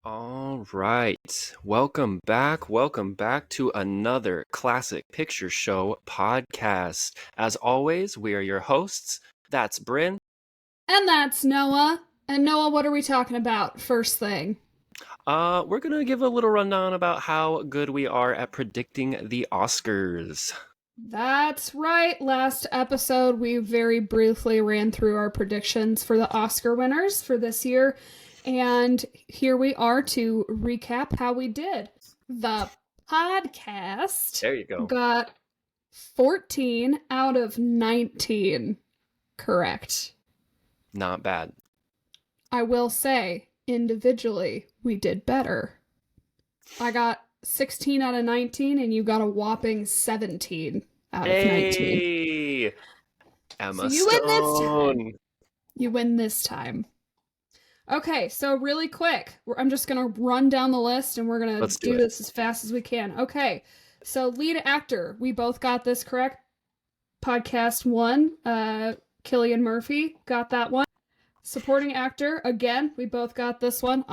All right. Welcome back. Welcome back to another Classic Picture Show podcast. As always, we are your hosts. That's Bryn. And that's Noah. And Noah, what are we talking about first thing? We're going to give a little rundown about how good we are at predicting the Oscars. That's right. Last episode, we very briefly ran through our predictions for the Oscar winners for this year. And here we are to recap how we did. The podcast There you go. got 14 out of 19 correct. Not bad. I will say, individually, we did better. I got 16 out of 19, and you got a whopping 17 out of 19. Hey! Emma So you win this Stone. time. You win this time. Okay, so really quick, I'm just going to run down the list, and we're going to do this as fast as we can. Okay, so lead actor, we both got this correct. Podcast 1, Cillian Murphy got that one. Supporting actor, again, we both got this one.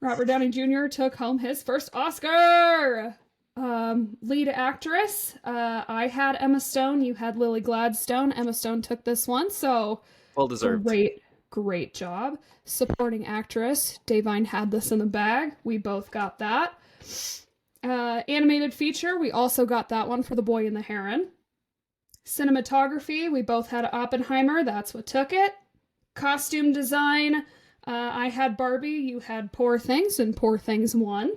Robert Downey Jr. took home his first Oscar. Lead actress, I had Emma Stone. You had Lily Gladstone. Emma Stone took this one, so well deserved. Great job. Supporting actress, Davine had this in the bag. We both got that. Animated feature, we also got that one for The Boy and the Heron. Cinematography, we both had Oppenheimer. That's what took it. Costume design, I had Barbie. You had Poor Things, and Poor Things won.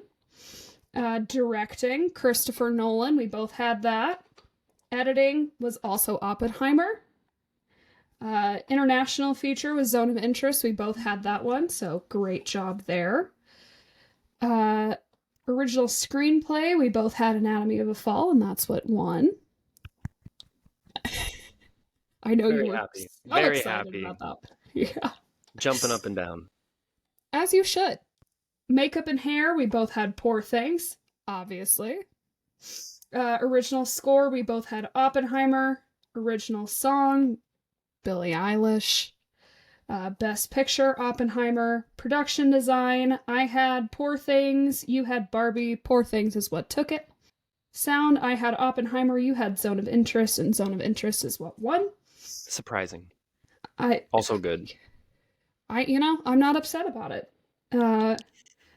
Directing, Christopher Nolan. We both had that. Editing was also Oppenheimer. International feature was Zone of Interest. We both had that one, so great job there. Original screenplay, we both had Anatomy of a Fall, and that's what won. I know Very you were happy. so Very excited happy. about that. Yeah. Jumping up and down. As you should. Makeup and hair, we both had Poor Things, obviously. Original score, we both had Oppenheimer. Original song, Billie Eilish. Best picture, Oppenheimer. Production design, I had Poor Things. You had Barbie. Poor Things is what took it. Sound, I had Oppenheimer. You had Zone of Interest, and Zone of Interest is what won. Surprising. Also good. I'm not upset about it.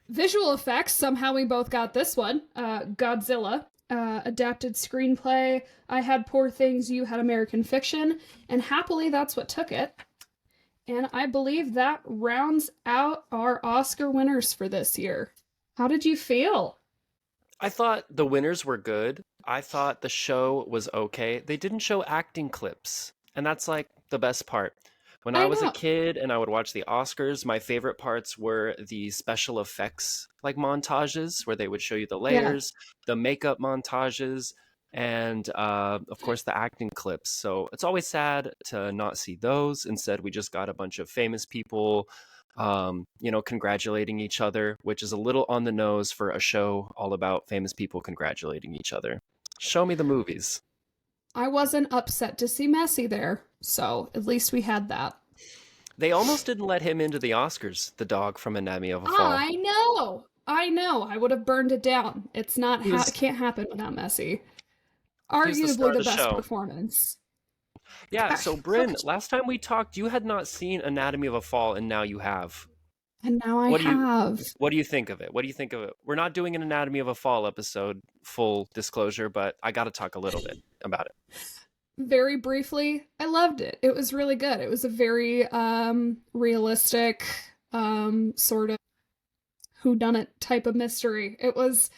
Visual effects, somehow we both got this one. Godzilla. Adapted screenplay, I had Poor Things, you had American Fiction, and happily that's what took it. And I believe that rounds out our Oscar winners for this year. How did you feel? I thought the winners were good. I thought the show was okay. They didn't show acting clips, and that's like the best part. When I was a kid and I would watch the Oscars, my favorite parts were the special effects like montages where they would show you the layers, the makeup montages, and of course the acting clips. So it's always sad to not see those. Instead, we just got a bunch of famous people congratulating each other, which is a little on the nose for a show all about famous people congratulating each other. Show me the movies. I wasn't upset to see Messi there, so at least we had that. They almost didn't let him into the Oscars, the dog from Anatomy of a Fall. I know. I would have burned it down. It's not, it can't happen without Messi. Arguably the best performance. Yeah, so Bryn, last time we talked, you had not seen Anatomy of a Fall, and now you have. And now I have. What do you think of it? We're not doing an Anatomy of a Fall episode, full disclosure, but I got to talk a little bit about it. Very briefly, I loved it. It was really good. It was a very realistic sort of whodunit type of mystery. It was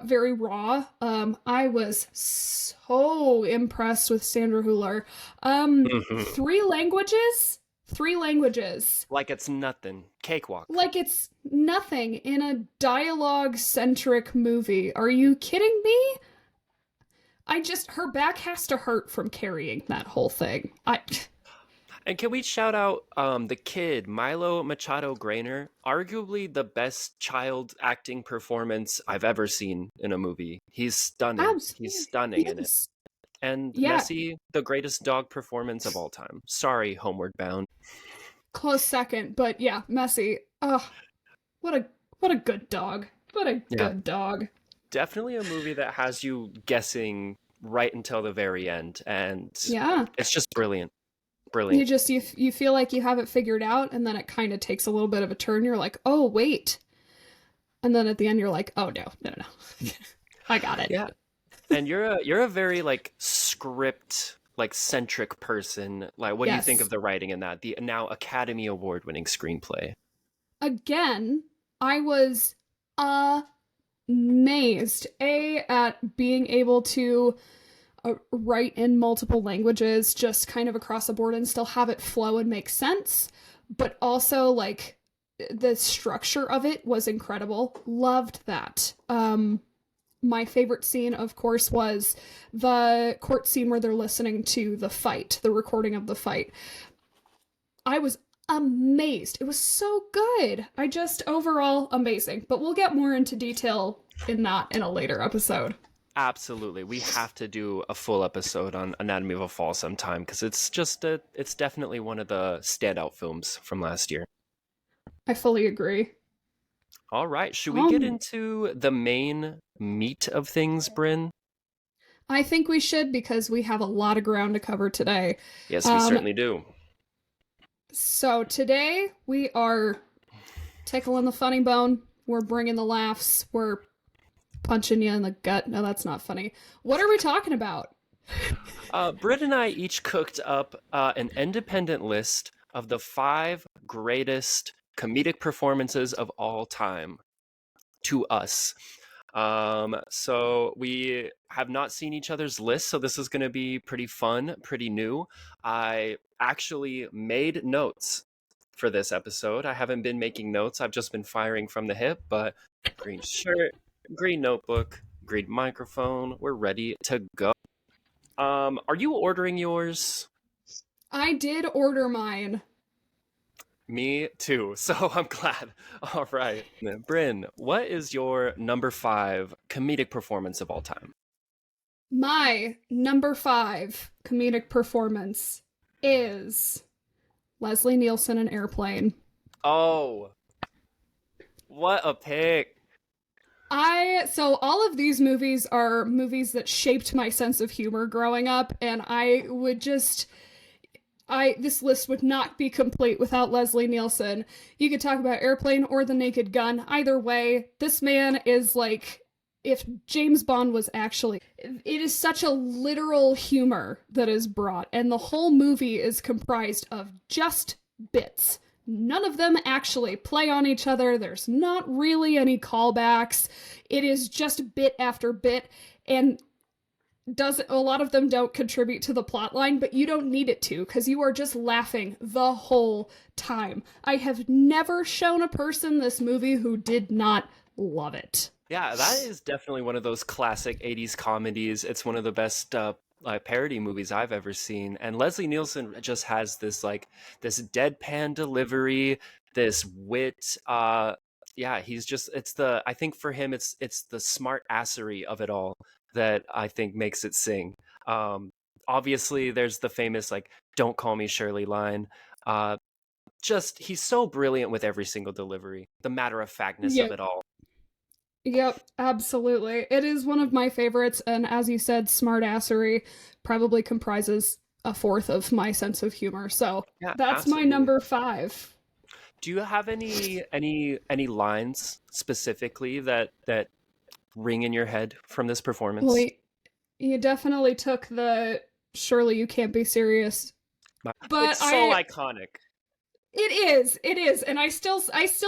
very raw. I was so impressed with Sandra Hüller. 3 languages? 3 languages. Like it's nothing. Cakewalk. Like it's nothing in a dialogue-centric movie. Are you kidding me? Her back has to hurt from carrying that whole thing. And can we shout out the kid, Milo Machado Grainer, arguably the best child acting performance I've ever seen in a movie. He's stunning. Absolutely. He's stunning in it. And Messi, the greatest dog performance of all time. Sorry, Homeward Bound. close second, but yeah, messy. Oh, what a what a good dog. What a Yeah, good dog. definitely a movie that has you guessing right until the very end, and Yeah. it's just brilliant. You Brilliant. just you feel like you have it figured out, and then it kind of takes a little bit of a turn. You're like, oh wait, and then at the end you're like, oh no, no, no, no. I got it. Yeah. And you're a very like script like centric person. Like what do you think of Yes. the writing in that? The now Academy Award winning screenplay. Again, I was amazed at being able to write in multiple languages just kind of across the board and still have it flow and make sense, but also like the structure of it was incredible. Loved that. My favorite scene, of course, was the court scene where they're listening to the fight, the recording of the fight. I was amazed. It was so good. I just overall amazing. But we'll get more into detail in that in a later episode. Absolutely. We have to do a full episode on Anatomy of a Fall sometime because it's definitely one of the standout films from last year. I fully agree. All right, should we get Um, into the main meat of things, Bryn? I think we should because we have a lot of ground to cover today. Yes, we Um, certainly do. so today we are tickling the funny bone. We're bringing the laughs. We're punching you in the gut. No, that's not funny. What are we talking about? Britt and I each cooked up an independent list of the 5 greatest comedic performances of all time to us. So we have not seen each other's lists, so this is going to be pretty fun, pretty new. I actually made notes for this episode. I haven't been making notes, I've just been firing from the hip, but green shirt, green notebook, green microphone, we're ready to go. Are you ordering yours? I did order mine. Me too, so I'm glad. All right. Bryn, what is your number 5 comedic performance of all time? My number 5 comedic performance is Leslie Nielsen in Airplane. Oh, what a pick. So all of these movies are movies that shaped my sense of humor growing up, and I would just this list would not be complete without Leslie Nielsen. You could talk about Airplane or The Naked Gun. Either way, this man is like if James Bond was actually. It is such a literal humor that is brought, and the whole movie is comprised of just bits. None of them actually play on each other. There's not really any callbacks. It is just bit after bit, and a lot of them don't contribute to the plot line, but you don't need it to because you are just laughing the whole time. I have never shown a person this movie who did not love it. Yeah, that is definitely one of those classic 80s comedies. It's one of the best parody movies I've ever seen. And Leslie Nielsen just has this deadpan delivery, this wit. Yeah, I think for him it's the smart assery of it all that I think makes it sing. Obviously there's the famous like "Don't call me Shirley" line. Just he's so brilliant with every single delivery. The matter of factness of Yep. it all. Yep, absolutely. It is one of my favorites, and as you said, smartassery probably comprises a fourth of my sense of humor. So Yeah, that's my absolutely. number 5. Do you have any lines specifically that ring in your head from this Well, performance? you definitely took the "Surely you can't be serious," but It's so iconic. it is, and I still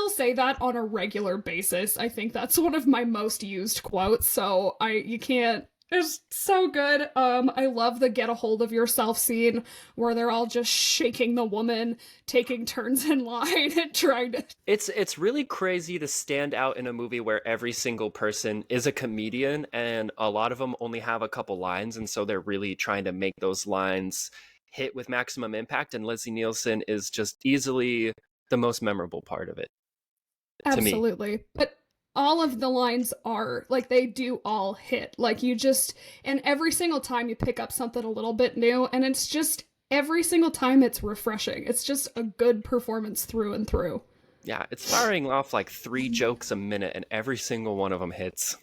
say that on a regular basis. I think that's one of my most used quotes. So you can't. It's so good. I love the "get a hold of yourself" scene where they're all just shaking the woman, taking turns in line and trying to. It's really crazy to stand out in a movie where every single person is a comedian and a lot of them only have a couple lines, and so they're really trying to make those lines hit with maximum impact, and Leslie Nielsen is just easily the most memorable part of it to me. Absolutely. But all of the lines are like they do all hit. Like you just and every single time you pick up something a little bit new and it's just every single time it's refreshing. It's just a good performance through and through. Yeah, it's firing off like 3 jokes a minute, and every single one of them hits.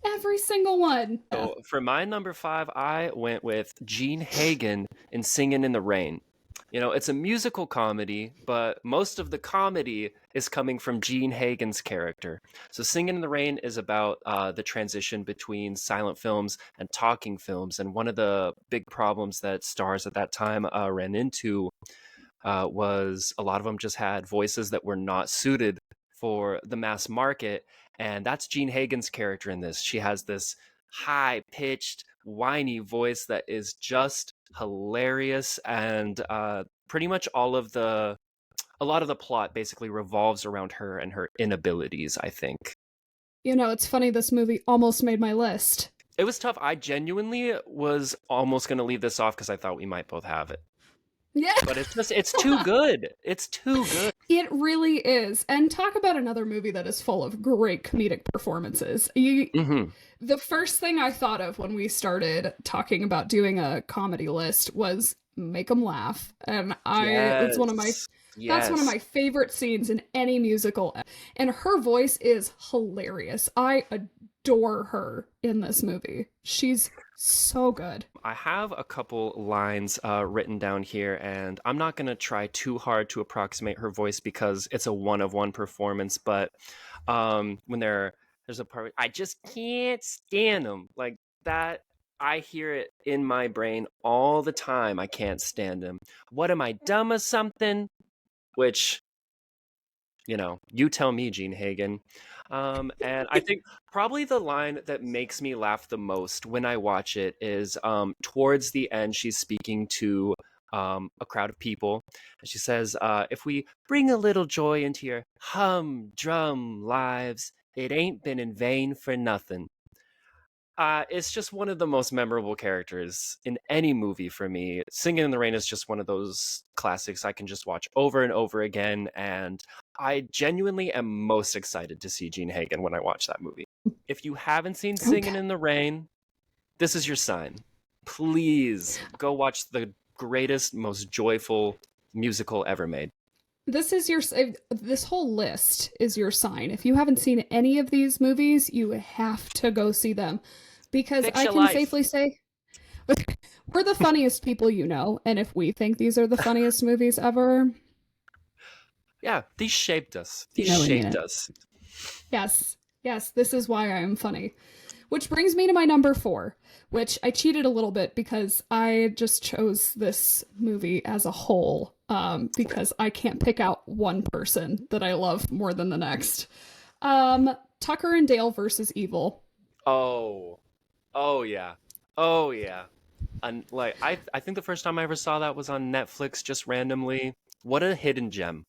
Every single one. Yeah. So for my number 5, I went with Gene Hagen in Singin' in the Rain. You know, it's a musical comedy, but most of the comedy is coming from Gene Hagen's character. So Singin' in the Rain is about the transition between silent films and talking films. And one of the big problems that stars at that time ran into was a lot of them just had voices that were not suited for the mass market. And that's Gene Hagen's character in this. She has this high pitched, whiny voice that is just hilarious. And pretty much a lot of the plot basically revolves around her and her inabilities, I think. You know, it's funny, this movie almost made my list. It was tough. I genuinely was almost going to leave this off because I thought we might both have it. Yeah. But it's too good. It's too good. It really is. And talk about another movie that is full of great comedic performances. The first thing I thought of when we started talking about doing a comedy list was make them laugh. And it's one of my that's one of my favorite scenes in any musical. And her voice is hilarious. I adore her in this movie. She's so good. I have a couple lines written down here, and I'm not going to try too hard to approximate her voice because it's a one-of-one performance, but when there's a part, I just can't stand them. Like that, I hear it in my brain all the time. I can't stand him. What am I, dumb or something? Which, you tell me, Gene Hagen. And I think probably the line that makes me laugh the most when I watch it is towards the end, she's speaking to a crowd of people. And she says, if we bring a little joy into your humdrum lives, it ain't been in vain for nothing. It's just one of the most memorable characters in any movie for me. Singing in the Rain is just one of those classics I can just watch over and over again, and I genuinely am most excited to see Gene Hagen when I watch that movie. If you haven't seen Singing in the Rain, this is your sign. Please go watch the greatest, most joyful musical ever made. This whole list is your sign. If you haven't seen any of these movies, you have to go see them. Because I can safely say we're the funniest people you know, and if we think these are the funniest movies ever, yeah, these shaped us. These shaped us. Yes, this is why I am funny. Which brings me to my number 4, which I cheated a little bit because I just chose this movie as a whole, because I can't pick out one person that I love more than the next. Tucker and Dale versus Evil. Oh yeah. And like I think the first time I ever saw that was on Netflix just randomly. What a hidden gem.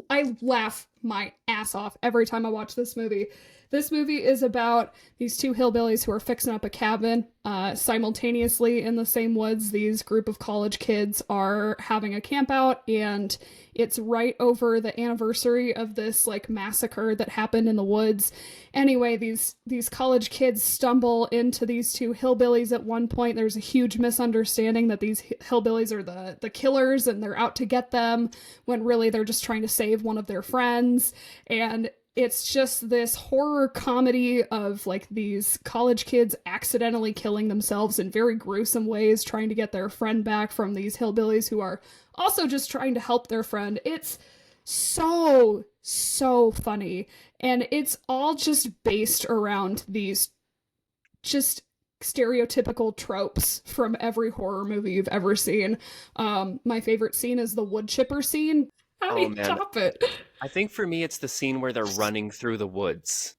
I laugh my ass off every time I watch this movie. This movie is about these two hillbillies who are fixing up a cabin. Simultaneously in the same woods, these group of college kids are having a camp out, and it's right over the anniversary of this like massacre that happened in the woods. Anyway, these college kids stumble into these two hillbillies at one point. There's a huge misunderstanding that these hillbillies are the killers and they're out to get them, when really they're just trying to save one of their friends. And it's just this horror comedy of like these college kids accidentally killing themselves in very gruesome ways, trying to get their friend back from these hillbillies who are also just trying to help their friend. It's so funny. And it's all just based around these just stereotypical tropes from every horror movie you've ever seen. My favorite scene is the wood chipper scene. How do you top it? I think for me, it's the scene where they're running through the woods.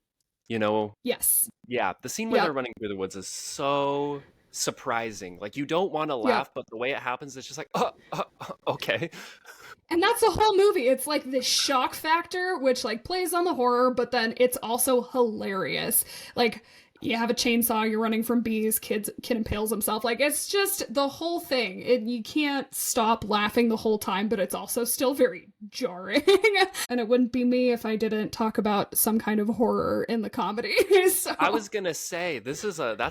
Yes. Yeah, the scene where they're running through the woods is so surprising. Like, you don't want to laugh, but the way it happens, it's just like, okay. And that's the whole movie. It's like this shock factor, which like plays on the horror, but then it's also hilarious. Like, you have a chainsaw, you're running from bees, kid impales himself. Like, it's just the whole thing. You can't stop laughing the whole time, but it's also still very jarring. And it wouldn't be me if I didn't talk about some kind of horror in the comedy. So. I was gonna say, that's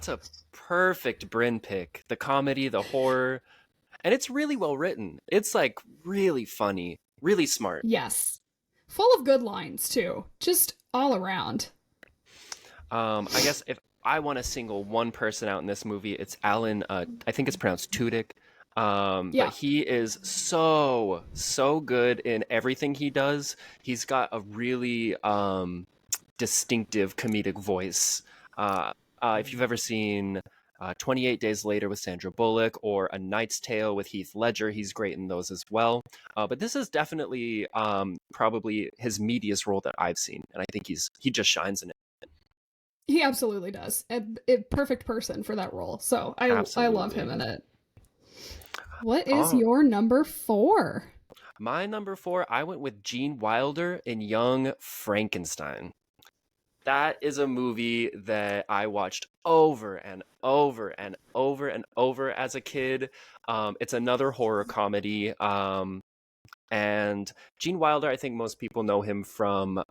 a perfect Bryn pick. The comedy, the horror. And it's really well written. It's like really funny, really smart. Yes. Full of good lines, too. Just all around. I guess if I want to single one person out in this movie, it's Alan. I think it's pronounced Tudyk. But Yeah. he is so good in everything he does. He's got a really distinctive comedic voice. If you've ever seen 28 Days Later with Sandra Bullock or A Knight's Tale with Heath Ledger, he's great in those as well. But this is definitely probably his meatiest role that I've seen, and I think he just shines in it. He absolutely does. A perfect person for that role. So I love him Absolutely. in it. What is Oh, your number 4? my number 4, I went with Gene Wilder in Young Frankenstein. That is a movie that I watched over and over and over and over as a kid. It's another horror comedy. And Gene Wilder, I think most people know him from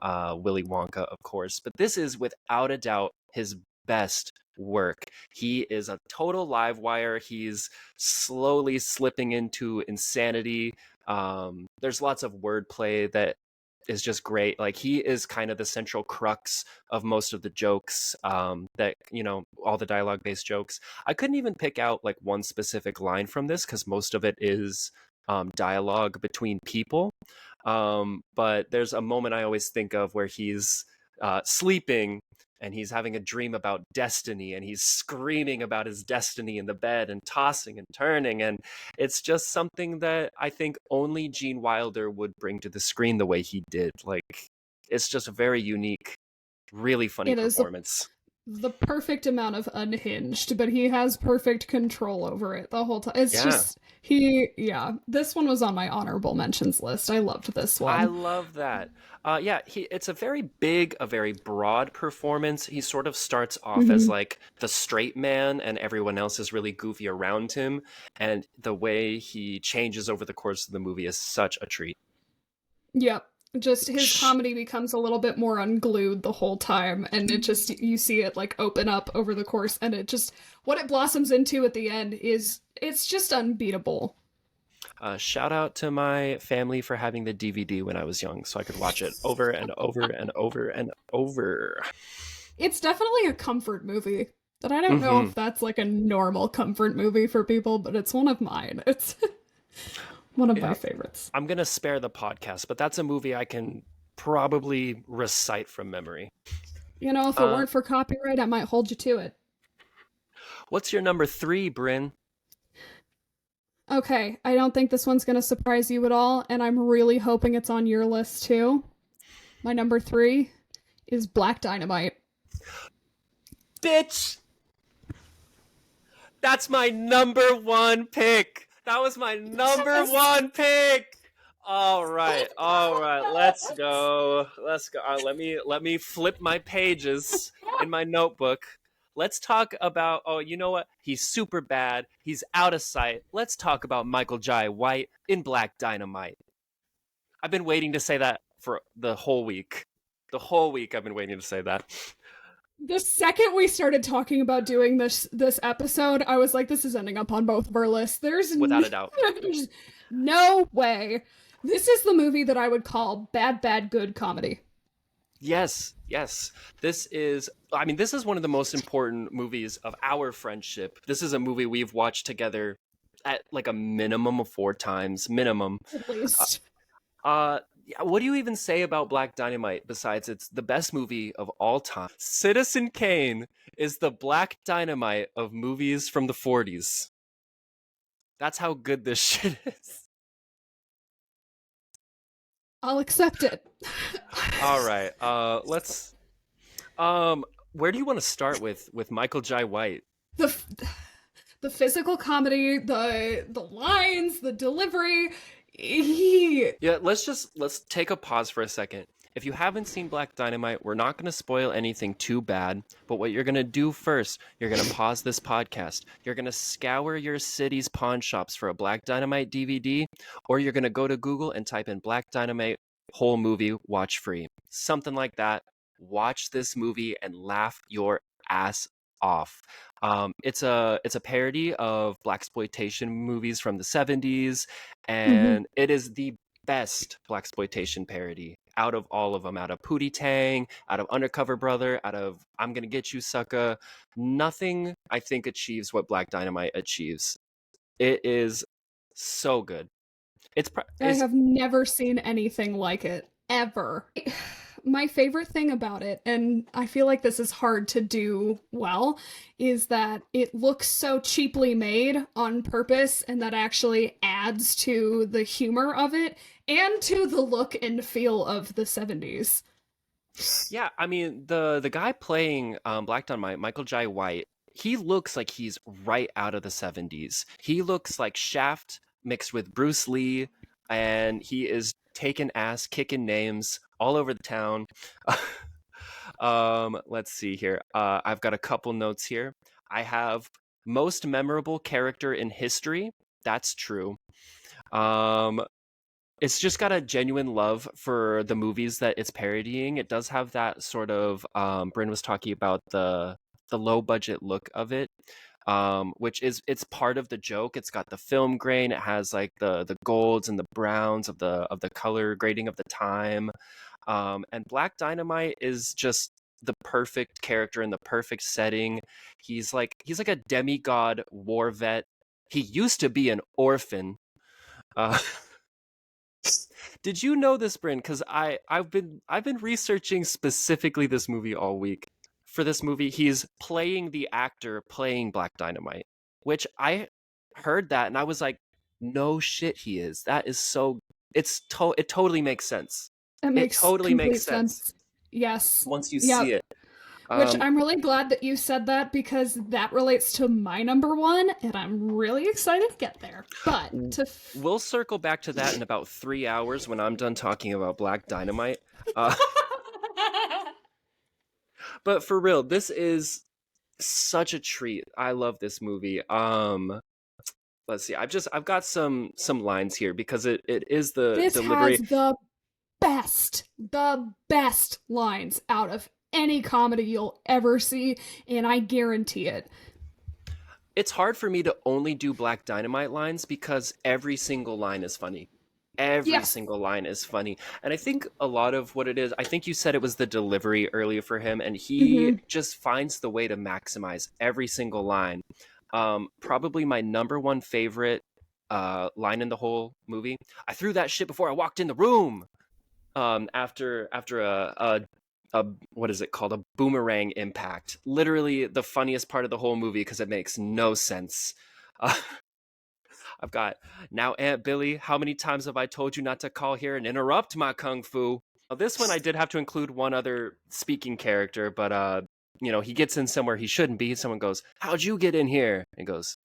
Willy Wonka, of course, but this is without a doubt his best work. He is a total live wire. He's slowly slipping into insanity. There's lots of wordplay that is just great. Like he is kind of the central crux of most of the jokes, that, all the dialogue based jokes. I couldn't even pick out like one specific line from this because most of it is dialogue between people. But there's a moment I always think of where he's sleeping and he's having a dream about destiny and he's screaming about his destiny in the bed and tossing and turning. And it's just something that I think only Gene Wilder would bring to the screen the way he did. Like, it's just a very unique, really funny It is performance. the perfect amount of unhinged, but he has perfect control over it the whole time. It's Yeah. just this one was on my honorable mentions list. I loved this I one. love that. Yeah, it's a very big, a very broad performance. He sort of starts off as Hmm. like the straight man, and everyone else is really goofy around him. And the way he changes over the course of the movie is such a treat. Yep. Just his Shh. comedy becomes a little bit more unglued the whole time, and it just you see it like open up over the course, and it just what it blossoms into at the end is it's just unbeatable. Shout out to my family for having the DVD when I was young, so I could watch it over and over and over and over. It's definitely a comfort movie. But I don't know Hmm. if that's like a normal comfort movie for people, but it's one of mine. It's one of my Yeah, favorites. I'm gonna spare the podcast, but that's a movie I can probably recite from memory. You know, if it Uh, weren't for copyright, I might hold you to it. what's your number 3, Bryn? Okay, I don't think this one's going to surprise you at all, and I'm really hoping it's on your list too. My number 3 is Black Dynamite. Bitch! That's my number 1 pick! That was my number Yes! 1 pick! All right, let's go. Let's go. Let me flip my pages in my notebook. Let's talk about, oh, you know what? He's super bad. He's out of sight. Let's talk about Michael Jai White in Black Dynamite. I've been waiting to say that for the whole week. The whole week I've been waiting to say that. The second we started talking about doing this episode, I was like, this is ending up on both of our lists. Without a doubt. There's no way. This is the movie that I would call bad, bad, good comedy. Yes. This is one of the most important movies of our friendship. This is a movie we've watched together at like a minimum of 4 times, minimum. At least. Yeah, what do you even say about Black Dynamite besides it's the best movie of all time? Citizen Kane is the Black Dynamite of movies from the 40s. That's how good this shit is. I'll accept it. All right. Let's where do you want to start with Michael Jai White? the the physical comedy, the lines, the delivery. Yeah, let's take a pause for a second. If you haven't seen Black Dynamite, we're not going to spoil anything too bad, but what you're going to do first, you're going to pause this podcast. You're going to scour your city's pawn shops for a Black Dynamite DVD, or you're going to go to Google and type in Black Dynamite whole movie watch free. Something like that. Watch this movie and laugh your ass off. It's a parody of blaxploitation movies from the 70s, Hmm. and it is the best blaxploitation parody out of all of them. Out of Pootie Tang, out of Undercover Brother, out of I'm Gonna Get You Sucker. Nothing I think achieves what Black Dynamite achieves. It is so good. I Is have never seen anything like it, ever. My favorite thing about it, and I feel like this is hard to do well, is that it looks so cheaply made on purpose, and that actually adds to the humor of it and to the look and feel of the 70s. Yeah, I mean the guy playing Black Dynamite, Michael Jai White, he looks like he's right out of the 70s. He looks like Shaft mixed with Bruce Lee, and he is taking ass, kicking names all over the town. Let's see here. I've got a couple notes here. I have most memorable character in history. That's true. Um, it's just got a genuine love for the movies that it's parodying. It does have that sort of Bryn was talking about the low budget look of it, which is it's part of the joke. It's got the film grain. It has like the golds and the browns of the color grading of the time. And Black Dynamite is just the perfect character in the perfect setting. He's like a demigod war vet. He used to be an orphan. Uh, Did you know this, Bryn? Because I've been researching specifically this movie all week. For this movie, he's playing the actor playing Black Dynamite, which I heard that and I was like, no shit, he is. That is so. It totally makes sense. It It makes totally makes complete sense sense. Yes. once you see Yep. it. Which Um, I'm really glad that you said that because that relates to my number one, and I'm really excited to get there. But we'll circle back to that in about 3 hours when I'm done talking about Black Dynamite. Uh, but for real, this is such a treat. I love this movie. Let's see. I've got some lines here because it is the this has delivery. the best lines out of any comedy you'll ever see, and I guarantee it. It's hard for me to only do Black Dynamite lines because every single line is funny. Every Yes. single line is funny. And I think a lot of what it is, I think you said it was the delivery earlier for him, and he Mm-hmm. just finds the way to maximize every single line. Probably my number one favorite line in the whole movie. I threw that shit before I walked in the room. After a what is it called, a boomerang impact, literally the funniest part of the whole movie because it makes no sense. uh, I've got, now Aunt Billy, how many times have I told you not to call here and interrupt my kung fu? Now, this one I did have to include one other speaking character, but he gets in somewhere he shouldn't be. Someone goes, how'd you get in here? And he goes,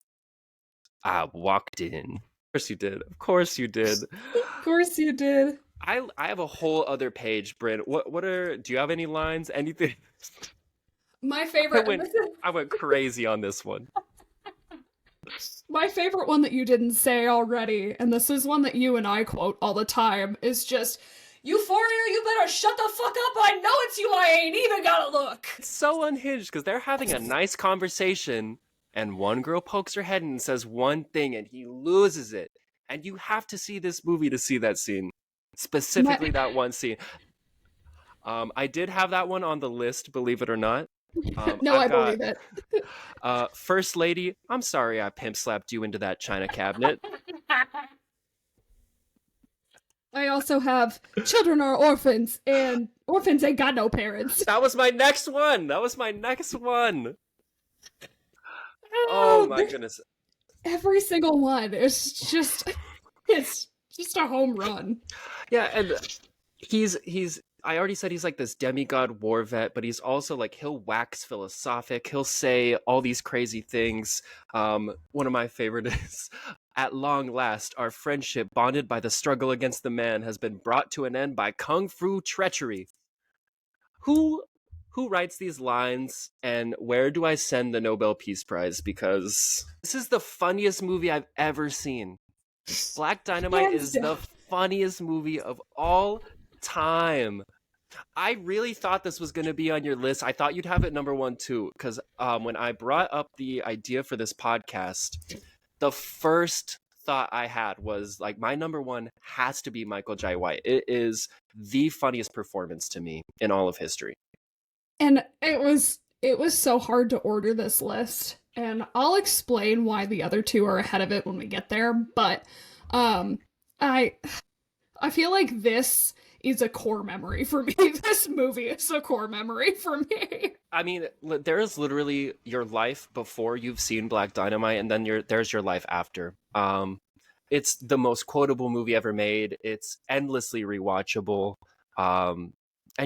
I walked in. Of course you did, of course you did. Of course you did. I have a whole other page, Bryn. Do you have any lines? Anything? My I favorite, and went this is I went crazy on this one. my favorite one that you didn't say already, and this is one that you and I quote all the time, is just, Euphoria, you better shut the fuck up. I know it's you. I ain't even gotta look. It's so unhinged because they're having a nice conversation, and one girl pokes her head in and says one thing, and he loses it. And you have to see this movie to see that scene, specifically My, that one scene. I did have that one on the list, believe it or not. no, I've I got believe it. First Lady. I'm sorry I pimp slapped you into that china cabinet. I also have children are orphans, and orphans ain't got no parents. That was my next one. That was my next one. Oh Oh, my goodness. every single one is just it's just a home run. Yeah, and he's I already said he's like this demigod war vet, but he's also like he'll wax philosophic. He'll say all these crazy things. One of my favorite is, at long last, our friendship bonded by the struggle against the man has been brought to an end by kung fu treachery. Who who writes these lines, and where do I send the Nobel Peace Prize? Because this is the funniest movie I've ever seen. Black Dynamite Hands is the down. funniest movie of all time. I really thought this was going to be on your list. I thought you'd have it number one too, because when I brought up the idea for this podcast, the first thought I had was like my number one has to be Michael Jai White. It is the funniest performance to me in all of history. And it was so hard to order this list. And I'll explain why the other two are ahead of it when we get there, but um I I feel like this is a core memory for me. This movie is a core memory for me. I mean, there is literally your life before you've seen Black Dynamite, and then there's your life after. It's the most quotable movie ever made. It's endlessly rewatchable, and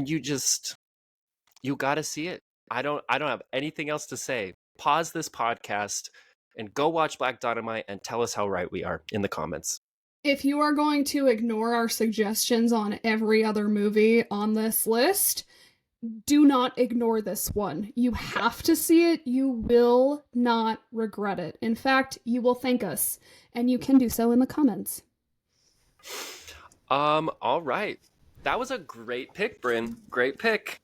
you got to see it. I don't have anything else to say. Pause this podcast and go watch Black Dynamite and tell us how right we are in the comments. If you are going to ignore our suggestions on every other movie on this list, do not ignore this one. You have to see it. You will not regret it. In fact, you will thank us, and you can do so in the comments. All right. That was a great pick, Bryn. Great pick.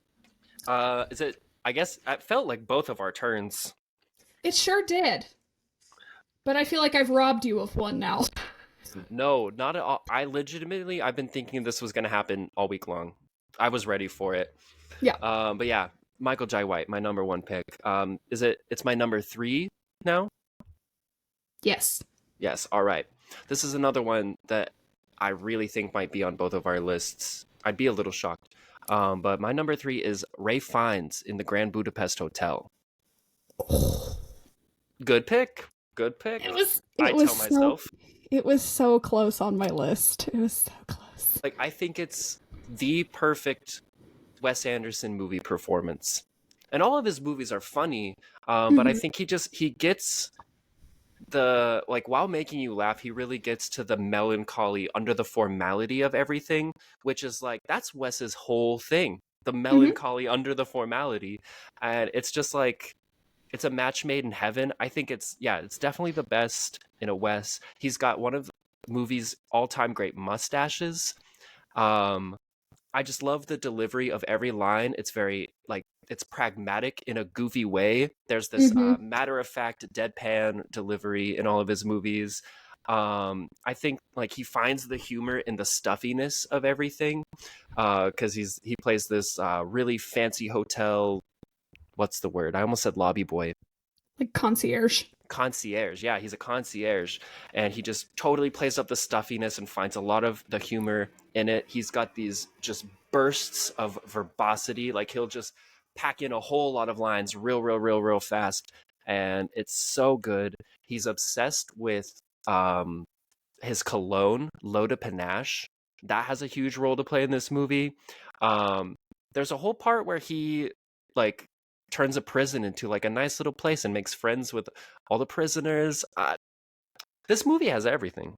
Is it I guess it felt like both of our turns. It sure did. But I feel like I've robbed you of one now. No, not at all. I've been thinking this was going to happen all week long. I was ready for it. Yeah. But yeah, Michael Jai White, my number one pick. It's my number 3 now? Yes. Yes, all right. This is another one that I really think might be on both of our lists. I'd be a little shocked. But my number 3 is Ralph Fiennes in the Grand Budapest Hotel. Good pick. Good pick. I tell myself. It was so close on my list. It was so close. Like, I think it's the perfect Wes Anderson movie performance. And all of his movies are funny, but I think he gets the, like, while making you laugh, he really gets to the melancholy under the formality of everything, which is like, that's Wes's whole thing, the melancholy under the formality. And it's just like, it's a match made in heaven. I think it's definitely the best in a Wes. He's got one of the movie's all-time great mustaches. I just love the delivery of every line. It's very, like, it's pragmatic in a goofy way. There's this matter-of-fact deadpan delivery in all of his movies. I think, like, he finds the humor in the stuffiness of everything, because he plays this really fancy hotel. What's the word? I almost said lobby boy. Like concierge. Concierge. Yeah, he's a concierge. And he just totally plays up the stuffiness and finds a lot of the humor in it. He's got these just bursts of verbosity. Like, he'll just pack in a whole lot of lines real fast. And it's so good. He's obsessed with his cologne, L'Eau de Panache. That has a huge role to play in this movie. There's a whole part where he, like, turns a prison into, like, a nice little place and makes friends with all the prisoners. This movie has everything.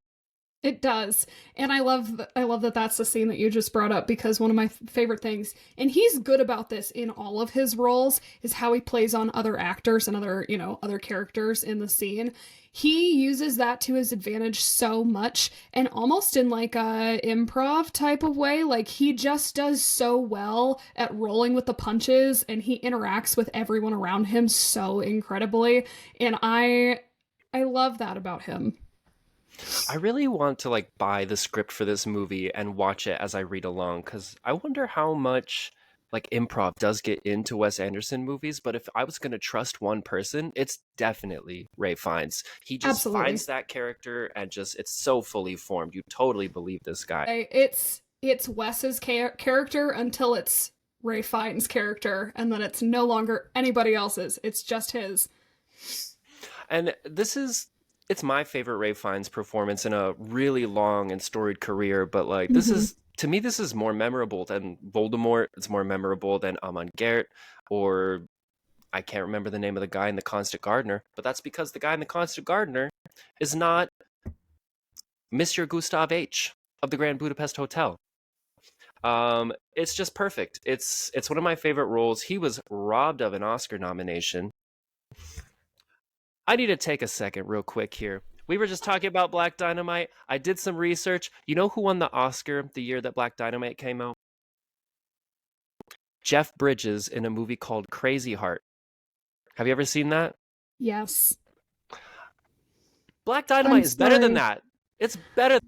It does. And I love that that's the scene that you just brought up, because one of my favorite things, and he's good about this in all of his roles, is how he plays on other actors and other characters in the scene. He uses that to his advantage so much, and almost in like a improv type of way. Like, he just does so well at rolling with the punches, and he interacts with everyone around him so incredibly. And I love that about him. I really want to, like, buy the script for this movie and watch it as I read along, because I wonder how much, like, improv does get into Wes Anderson movies. But if I was going to trust one person, it's definitely Ralph Fiennes. He just finds that character and just, it's so fully formed. You totally believe this guy. It's Wes's character until it's Ralph Fiennes' character, and then it's no longer anybody else's. It's just his. And it's my favorite Ralph Fiennes performance in a really long and storied career, but, like, this is, to me, this is more memorable than Voldemort. It's more memorable than Amon-Gert, or I can't remember the name of the guy in The Constant Gardener, but that's because the guy in The Constant Gardener is not Monsieur Gustave H. of the Grand Budapest Hotel. It's just perfect. It's one of my favorite roles. He was robbed of an Oscar nomination. I need to take a second real quick here. We were just talking about Black Dynamite. I did some research. You know who won the Oscar the year that Black Dynamite came out? Jeff Bridges in a movie called Crazy Heart. Have you ever seen that? Yes. Black I'm Dynamite is better than sorry. that. It's better.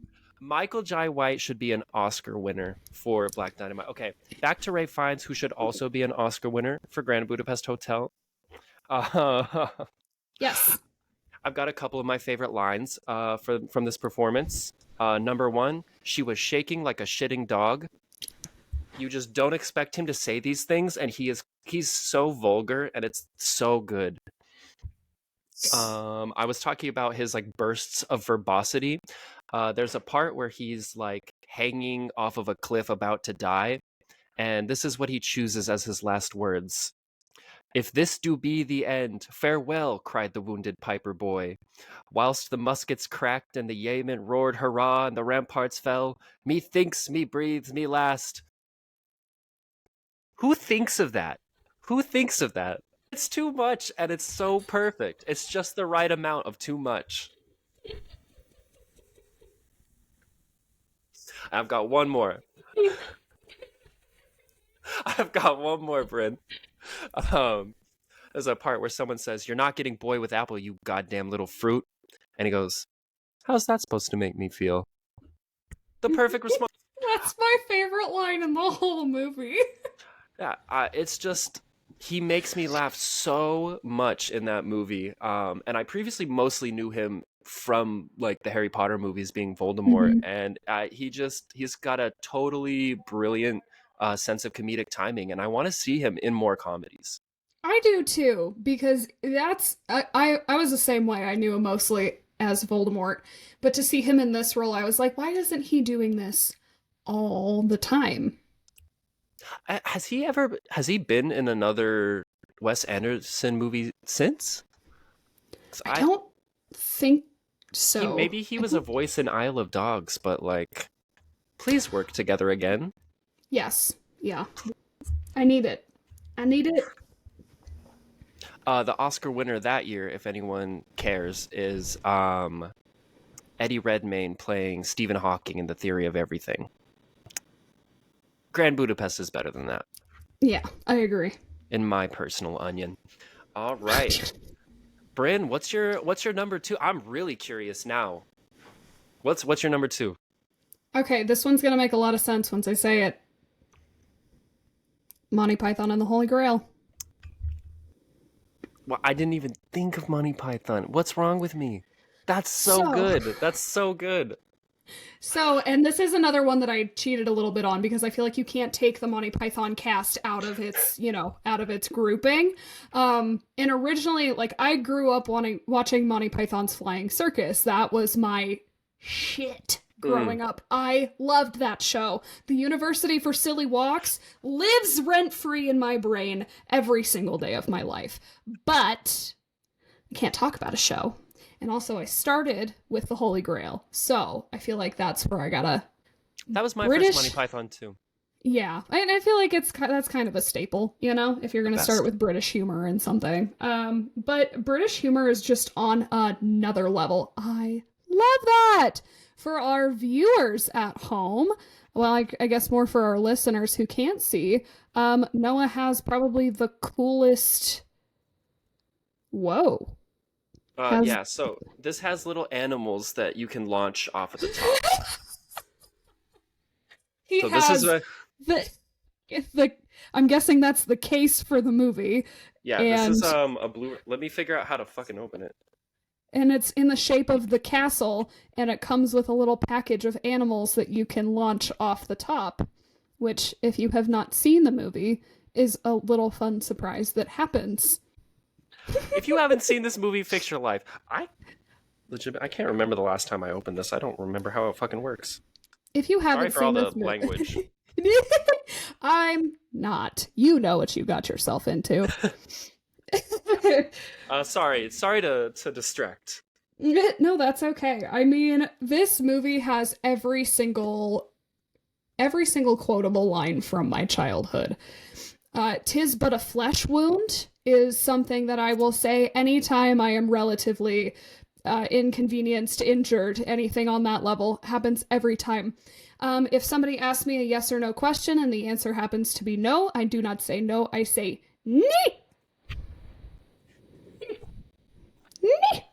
Michael Jai White should be an Oscar winner for Black Dynamite. Okay, back to Ray Fiennes, who should also be an Oscar winner for Grand Budapest Hotel. Uh, Yes. I've got a couple of my favorite lines from this performance. Number one, she was shaking like a shitting dog. You just don't expect him to say these things, and he's so vulgar, and it's so good. I was talking about his like bursts of verbosity. There's a part where he's like hanging off of a cliff about to die, and this is what he chooses as his last words. "If this do be the end, farewell," cried the wounded piper boy. "Whilst the muskets cracked and the yeomen roared hurrah and the ramparts fell, methinks me breathes me last." Who thinks of that? Who thinks of that? It's too much, and it's so perfect. It's just the right amount of too much. I've got one more. I've got one more, Bryn. There's a part where someone says, "You're not getting boy with apple, you goddamn little fruit." And he goes, "How's that supposed to make me feel?" The perfect response. That's my favorite line in the whole movie. Yeah, it's just, he makes me laugh so much in that movie. And I previously mostly knew him from like the Harry Potter movies, being Voldemort, Mhm. and he's got a totally brilliant sense of comedic timing, and I want to see him in more comedies. I do too, because I was the same way. I knew him mostly as Voldemort, but to see him in this role, I was like, why isn't he doing this all the time? Has he been in another Wes Anderson movie since? 'Cause I don't think so. maybe he I was a think voice in Isle of Dogs, but like, please work together again. yes, yeah. I need it. I need it. The Oscar winner that year, if anyone cares, is Eddie Redmayne playing Stephen Hawking in The Theory of Everything. Grand Budapest is better than that, Yeah, I agree. in my personal onion. All right, Bryn, what's your number two? I'm really curious now. What's your number two? Okay, this one's gonna make a lot of sense once I say it. Monty Python and the Holy Grail. Well, I didn't even think of Monty Python. What's wrong with me? That's so So, good. That's so good. and this is another one that I cheated a little bit on because I feel like you can't take the Monty Python cast out of its, out of its grouping. And originally, like, I grew up watching Monty Python's Flying Circus. That was my shit growing up. I loved that show. The University for Silly Walks lives rent free in my brain every single day of my life. But I can't talk about a show. And also, I started with the Holy Grail, so I feel like that's where I gotta That was my British. first Monty Python too. Yeah, and I feel like that's kind of a staple, if you're The gonna start best. with British humor and something. But British humor is just on another level. I love that. For our viewers at home, well, I guess more for our listeners who can't see, Noah has probably the coolest. Whoa. Has Yeah, so this has little animals that you can launch off at the top. he So this is has the I'm guessing that's the case for the movie, yeah, this and is a blue. Let me figure out how to fucking open it. it's in the shape of the castle, and it comes with a little package of animals that you can launch off the top, which, if you have not seen the movie, is a little fun surprise that happens. If you haven't seen this movie, fix your life. I can't remember the last time I opened this. I don't remember how it fucking works. If you Sorry haven't for all seen the this movie, language. I'm not. You know what you got yourself into. Sorry to distract. No, that's okay. I mean, this movie has every single quotable line from my childhood. "'Tis but a flesh wound" is something that I will say anytime I am relatively inconvenienced, injured, anything on that level. Happens every time. If somebody asks me a yes or no question and the answer happens to be no, I do not say no. I say nee. Nee.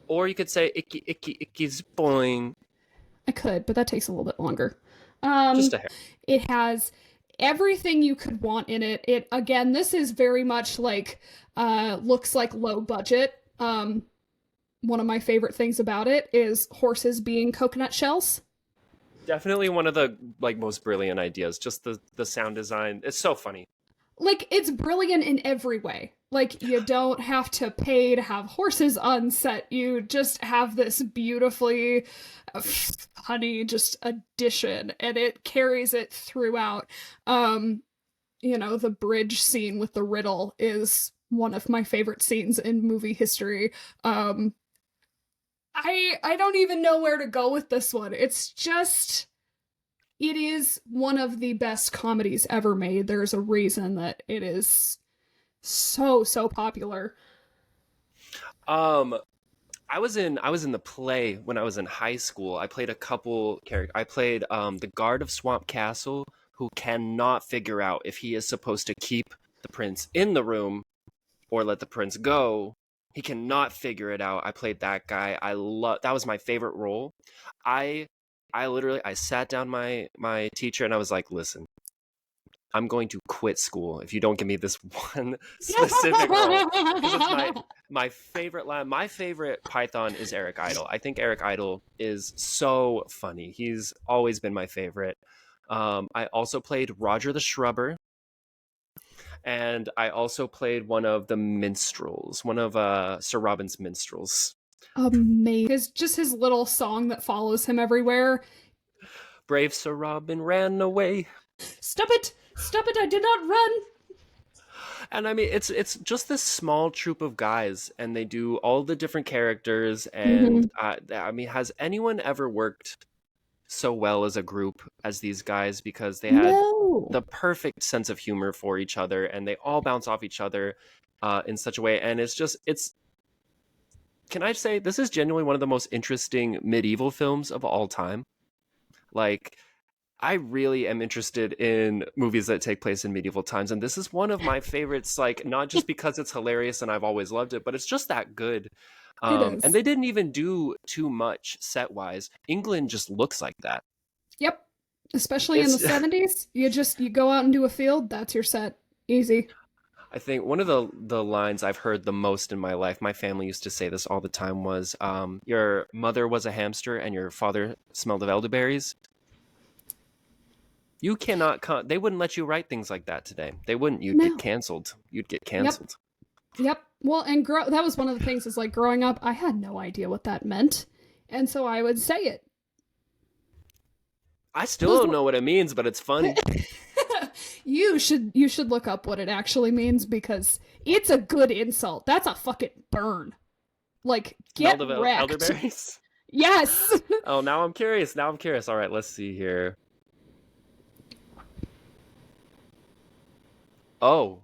Or you could say icky, icky, icky's boing. I could, but that takes a little bit longer. Just a hair. It has everything you could want in it. It again, this is very much like looks like low budget. One of my favorite things about it is horses being coconut shells. Definitely one of the like most brilliant ideas. Just the sound design. It's so funny. Like, it's brilliant in every way. Like, you don't have to pay to have horses on set. You just have this beautifully funny just addition, and it carries it throughout. The bridge scene with the riddle is one of my favorite scenes in movie history. I don't even know where to go with this one. It is one of the best comedies ever made. There's a reason that it is so popular. I was in the play when I was in high school. I played a couple characters. I played the guard of Swamp Castle who cannot figure out if he is supposed to keep the prince in the room or let the prince go. He cannot figure it out. I played that guy. That was my favorite role. I sat down my teacher and I was like, listen, I'm going to quit school if you don't give me this one specific role. Because it's my favorite line. My favorite Python is Eric Idle. I think Eric Idle is so funny. He's always been my favorite. I also played Roger the Shrubber. And I also played one of the minstrels, one of Sir Robin's minstrels. Amazing. It's just his little song that follows him everywhere. Brave Sir Robin ran away. Stop it! Stop it! I did not run! And I mean, it's just this small troop of guys, and they do all the different characters. And I mean, has anyone ever worked so well as a group as these guys? Because they had the perfect sense of humor for each other, and they all bounce off each other in such a way. And can I say this is genuinely one of the most interesting medieval films of all time? Like, I really am interested in movies that take place in medieval times, and this is one of my favorites, like, not just because it's hilarious and I've always loved it, but it's just that good. And they didn't even do too much set-wise. England just looks like that. Yep. Especially in the 70s. You go out and do a field, that's your set. Easy. I think one of the lines I've heard the most in my life, my family used to say this all the time, was, your mother was a hamster and your father smelled of elderberries. You cannot, they wouldn't let you write things like that today. They wouldn't. You'd get canceled. Yep. Well, and that was one of the things is like growing up, I had no idea what that meant. And so I would say it. I still don't know what it means, but it's funny. You should look up what it actually means because it's a good insult. That's a fucking burn. Like, get wrecked. Elderberries? Yes. Oh, now I'm curious. All right, let's see here. Oh.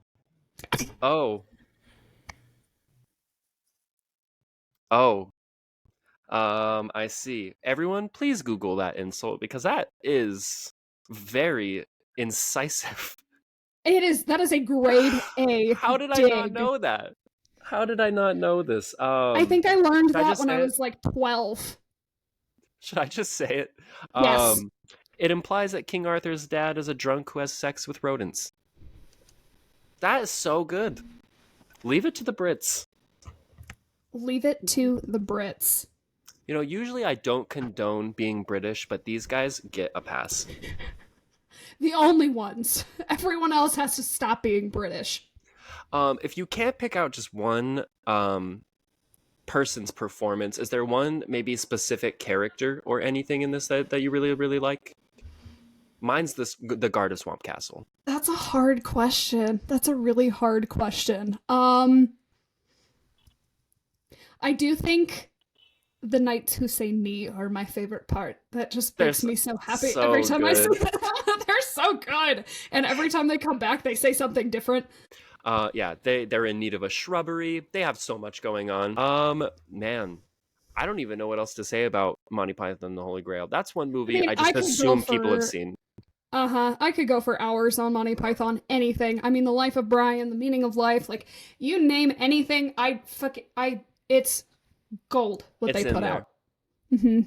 I see. Everyone, please Google that insult because that is very incisive. It is. That is a grade A. How did I not know that? How did I not know this? I think I learned that when I was like 12. Should I just say it? Yes. It implies that King Arthur's dad is a drunk who has sex with rodents. That is so good. Leave it to the Brits. Leave it to the Brits. You know, usually I don't condone being British, but these guys get a pass. The only ones. Everyone else has to stop being British. If you can't pick out just one person's performance, is there one maybe specific character or anything in this that you really, really like? Mine's the Guard of Swamp Castle. That's a hard question. That's a really hard question. I do think the knights who say "knee" are my favorite part. That just makes me so happy every time I see them. They're so good, and every time they come back, they say something different. Yeah, they're in need of a shrubbery. They have so much going on. Man, I don't even know what else to say about Monty Python and the Holy Grail. That's one I movie mean, I I just could go assume people have for seen. I could go for hours on Monty Python. Anything. I mean, The Life of Brian, The Meaning of Life. Like, you name anything, it's gold what It's they in put there. out. Hmm.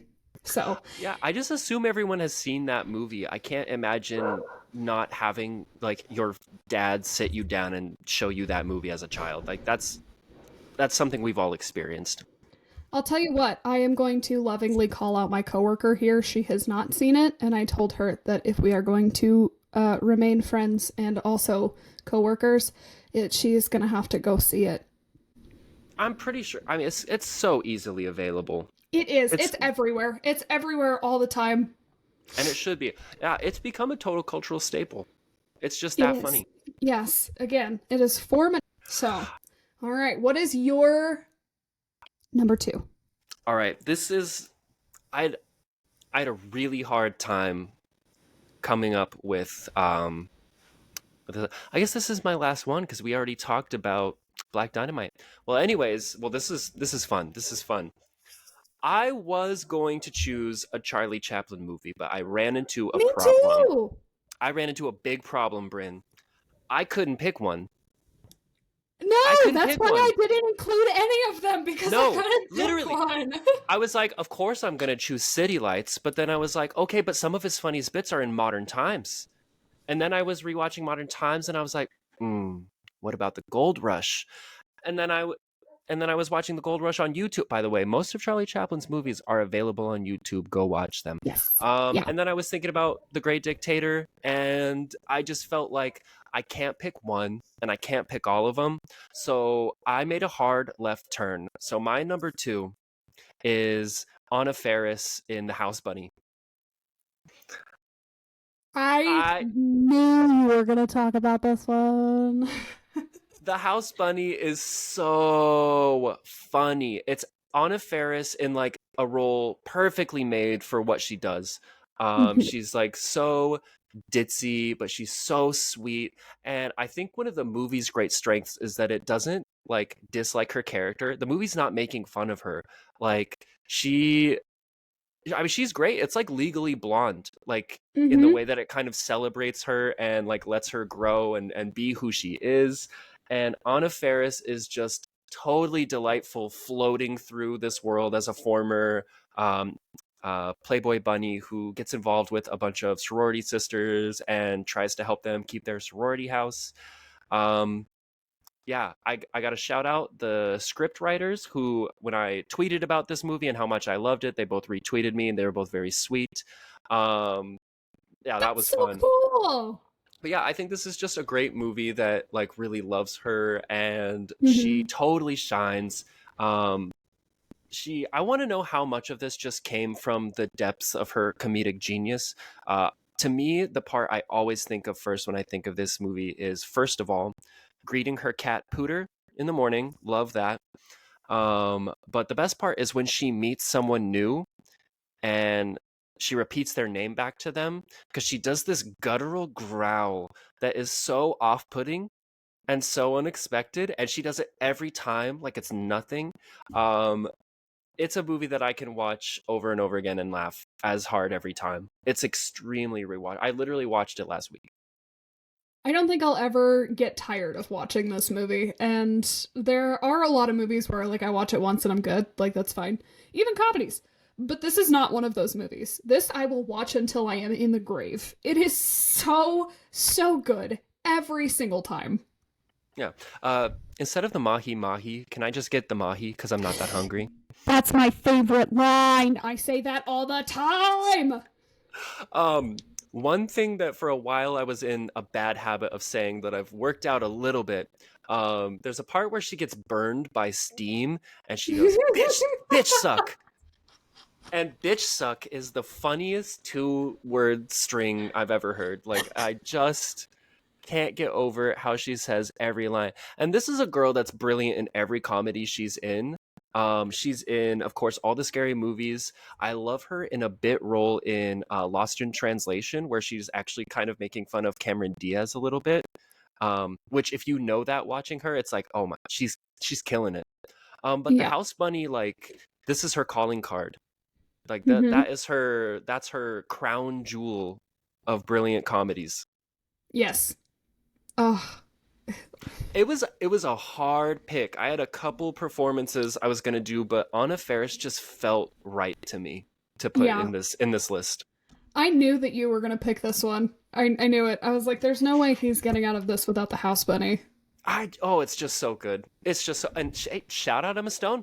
So, Yeah, I just assume everyone has seen that movie. I can't imagine not having like your dad sit you down and show you that movie as a child. Like that's something we've all experienced. I'll tell you what, I am going to lovingly call out my coworker here. She has not seen it, and I told her that if we are going to remain friends and also coworkers, she is going to have to go see it. I'm pretty sure. I mean, it's so easily available. It is. It's It's everywhere. It's everywhere all the time. and it should be. Yeah, it's become a total cultural staple. It's just It that is. funny. Yes. Again, it is 4 minutes. So, all right. What is your number two? All right, this is I I had a really hard time coming up with I guess this is my last one because we already talked about Black Dynamite. Well, anyways, this is fun. This is fun. I was going to choose a Charlie Chaplin movie, but I ran into a Me problem. too. I ran into a big problem, Bryn. I couldn't pick one. I No, couldn't that's pick why one. I didn't include any of them because I No, couldn't pick literally. one. I was like, of course I'm going to choose City Lights, but then I was like, okay, but some of his funniest bits are in modern times. And then I was rewatching Modern Times and I was like, what about the Gold Rush? And then I was watching the Gold Rush on YouTube. By the way, most of Charlie Chaplin's movies are available on YouTube. Go watch them. Yes. Yeah. And then I was thinking about The Great Dictator, and I just felt like I can't pick one, and I can't pick all of them. So I made a hard left turn. So my number two is Anna Faris in The House Bunny. I I knew you were going to talk about this one. The House Bunny is so funny. It's Anna Faris in like a role perfectly made for what she does. She's like so ditzy, but she's so sweet. And I think one of the movie's great strengths is that it doesn't like dislike her character. The movie's not making fun of her. Like I mean, she's great. It's like Legally Blonde, like in the Mm-hmm. way that it kind of celebrates her and like lets her grow and be who she is. And Anna Faris is just totally delightful, floating through this world as a former Playboy bunny who gets involved with a bunch of sorority sisters and tries to help them keep their sorority house. Um, yeah, I got to shout out the script writers who, when I tweeted about this movie and how much I loved it, they both retweeted me and they were both very sweet. Um, yeah, that That's was so fun. cool. But yeah, I think this is just a great movie that like really loves her and she Mm-hmm. totally shines. Um, I want to know how much of this just came from the depths of her comedic genius. To me, the part I always think of first when I think of this movie is, first of all, greeting her cat Pooter in the morning. Love that. But the best part is when she meets someone new and she repeats their name back to them because she does this guttural growl that is so off-putting and so unexpected, and she does it every time like it's nothing. Um, it's a movie that I can watch over and over again and laugh as hard every time. It's extremely rewatch. I literally watched it last week. I don't think I'll ever get tired of watching this movie. And there are a lot of movies where like I watch it once and I'm good. Like that's fine. Even comedies. But this is not one of those movies. This I will watch until I am in the grave. It is so good every single time. Yeah. Instead of the mahi mahi, can I just get the mahi because I'm not that hungry? That's my favorite line. I say that all the time. Um, One thing that for a while I was in a bad habit of saying that I've worked out a little bit. There's a part where she gets burned by steam and she goes, bitch suck. And bitch suck is the funniest 2 word string I've ever heard. Like, I just can't get over how she says every line. And this is a girl that's brilliant in every comedy she's in. She's in, of course, all the scary movies. I love her in a bit role in Lost in Translation, where she's actually kind of making fun of Cameron Diaz a little bit. Which, if you know that watching her, it's like, oh my, she's killing it. But the Yeah. House Bunny, like this is her calling card. Like Mm-hmm. that's her crown jewel of brilliant comedies. Yes. Oh, It was a hard pick. I had a couple performances I was gonna do, but Anna Faris just felt right to me to put yeah. in this list. I knew that you were going to pick this one. I knew it. I was like, there's no way he's getting out of this without the house bunny. It's just so good. It's just so, and shout out Emma Stone.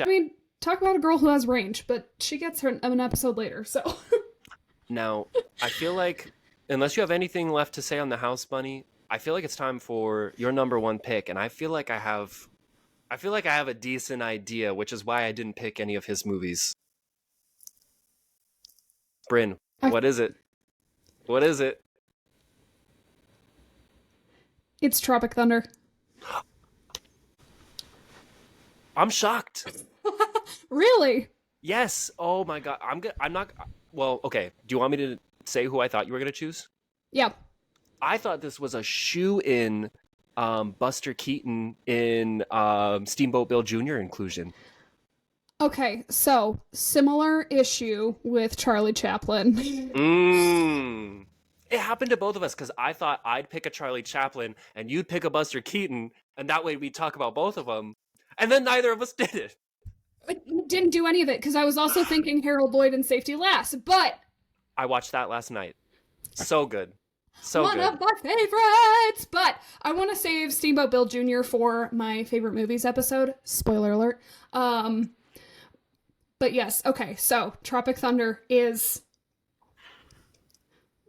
I mean, talk about a girl who has range, but she gets her an episode later, so. Now, I feel like unless you have anything left to say on the house bunny, I feel like it's time for your number one pick, and I feel like I have a decent idea, which is why I didn't pick any of his movies. Bryn, I, what is it? What is it? it's Tropic Thunder. I'm shocked. Really? Yes. Oh my god. I'm not. Well, okay. Do you want me to say who I thought you were gonna choose? Yeah. I thought this was a shoe-in Buster Keaton in Steamboat Bill Jr. inclusion. Okay, so similar issue with Charlie Chaplin. Mmm. It happened to both of us because I thought I'd pick a Charlie Chaplin and you'd pick a Buster Keaton, and that way we'd talk about both of them. And then neither of us did it. I didn't do any of it because I was also thinking Harold Lloyd and Safety Last, but I watched that last night. So good. So one good. of my favorites. But I want to save Steamboat Bill Jr. for my favorite movies episode. Spoiler alert. But yes, okay, so Tropic Thunder is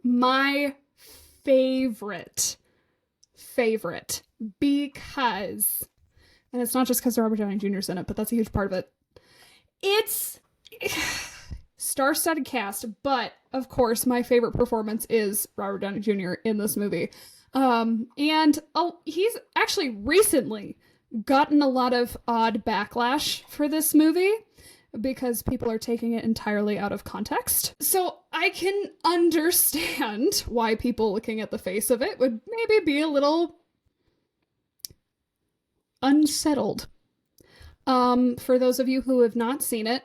my favorite because, and it's not just because Robert Downey Jr. is in it, but that's a huge part of it. It's star-studded cast, but of course my favorite performance is Robert Downey Jr. in this movie. And he's actually recently gotten a lot of odd backlash for this movie because people are taking it entirely out of context. So I can understand why people looking at the face of it would maybe be a little unsettled. For those of you who have not seen it,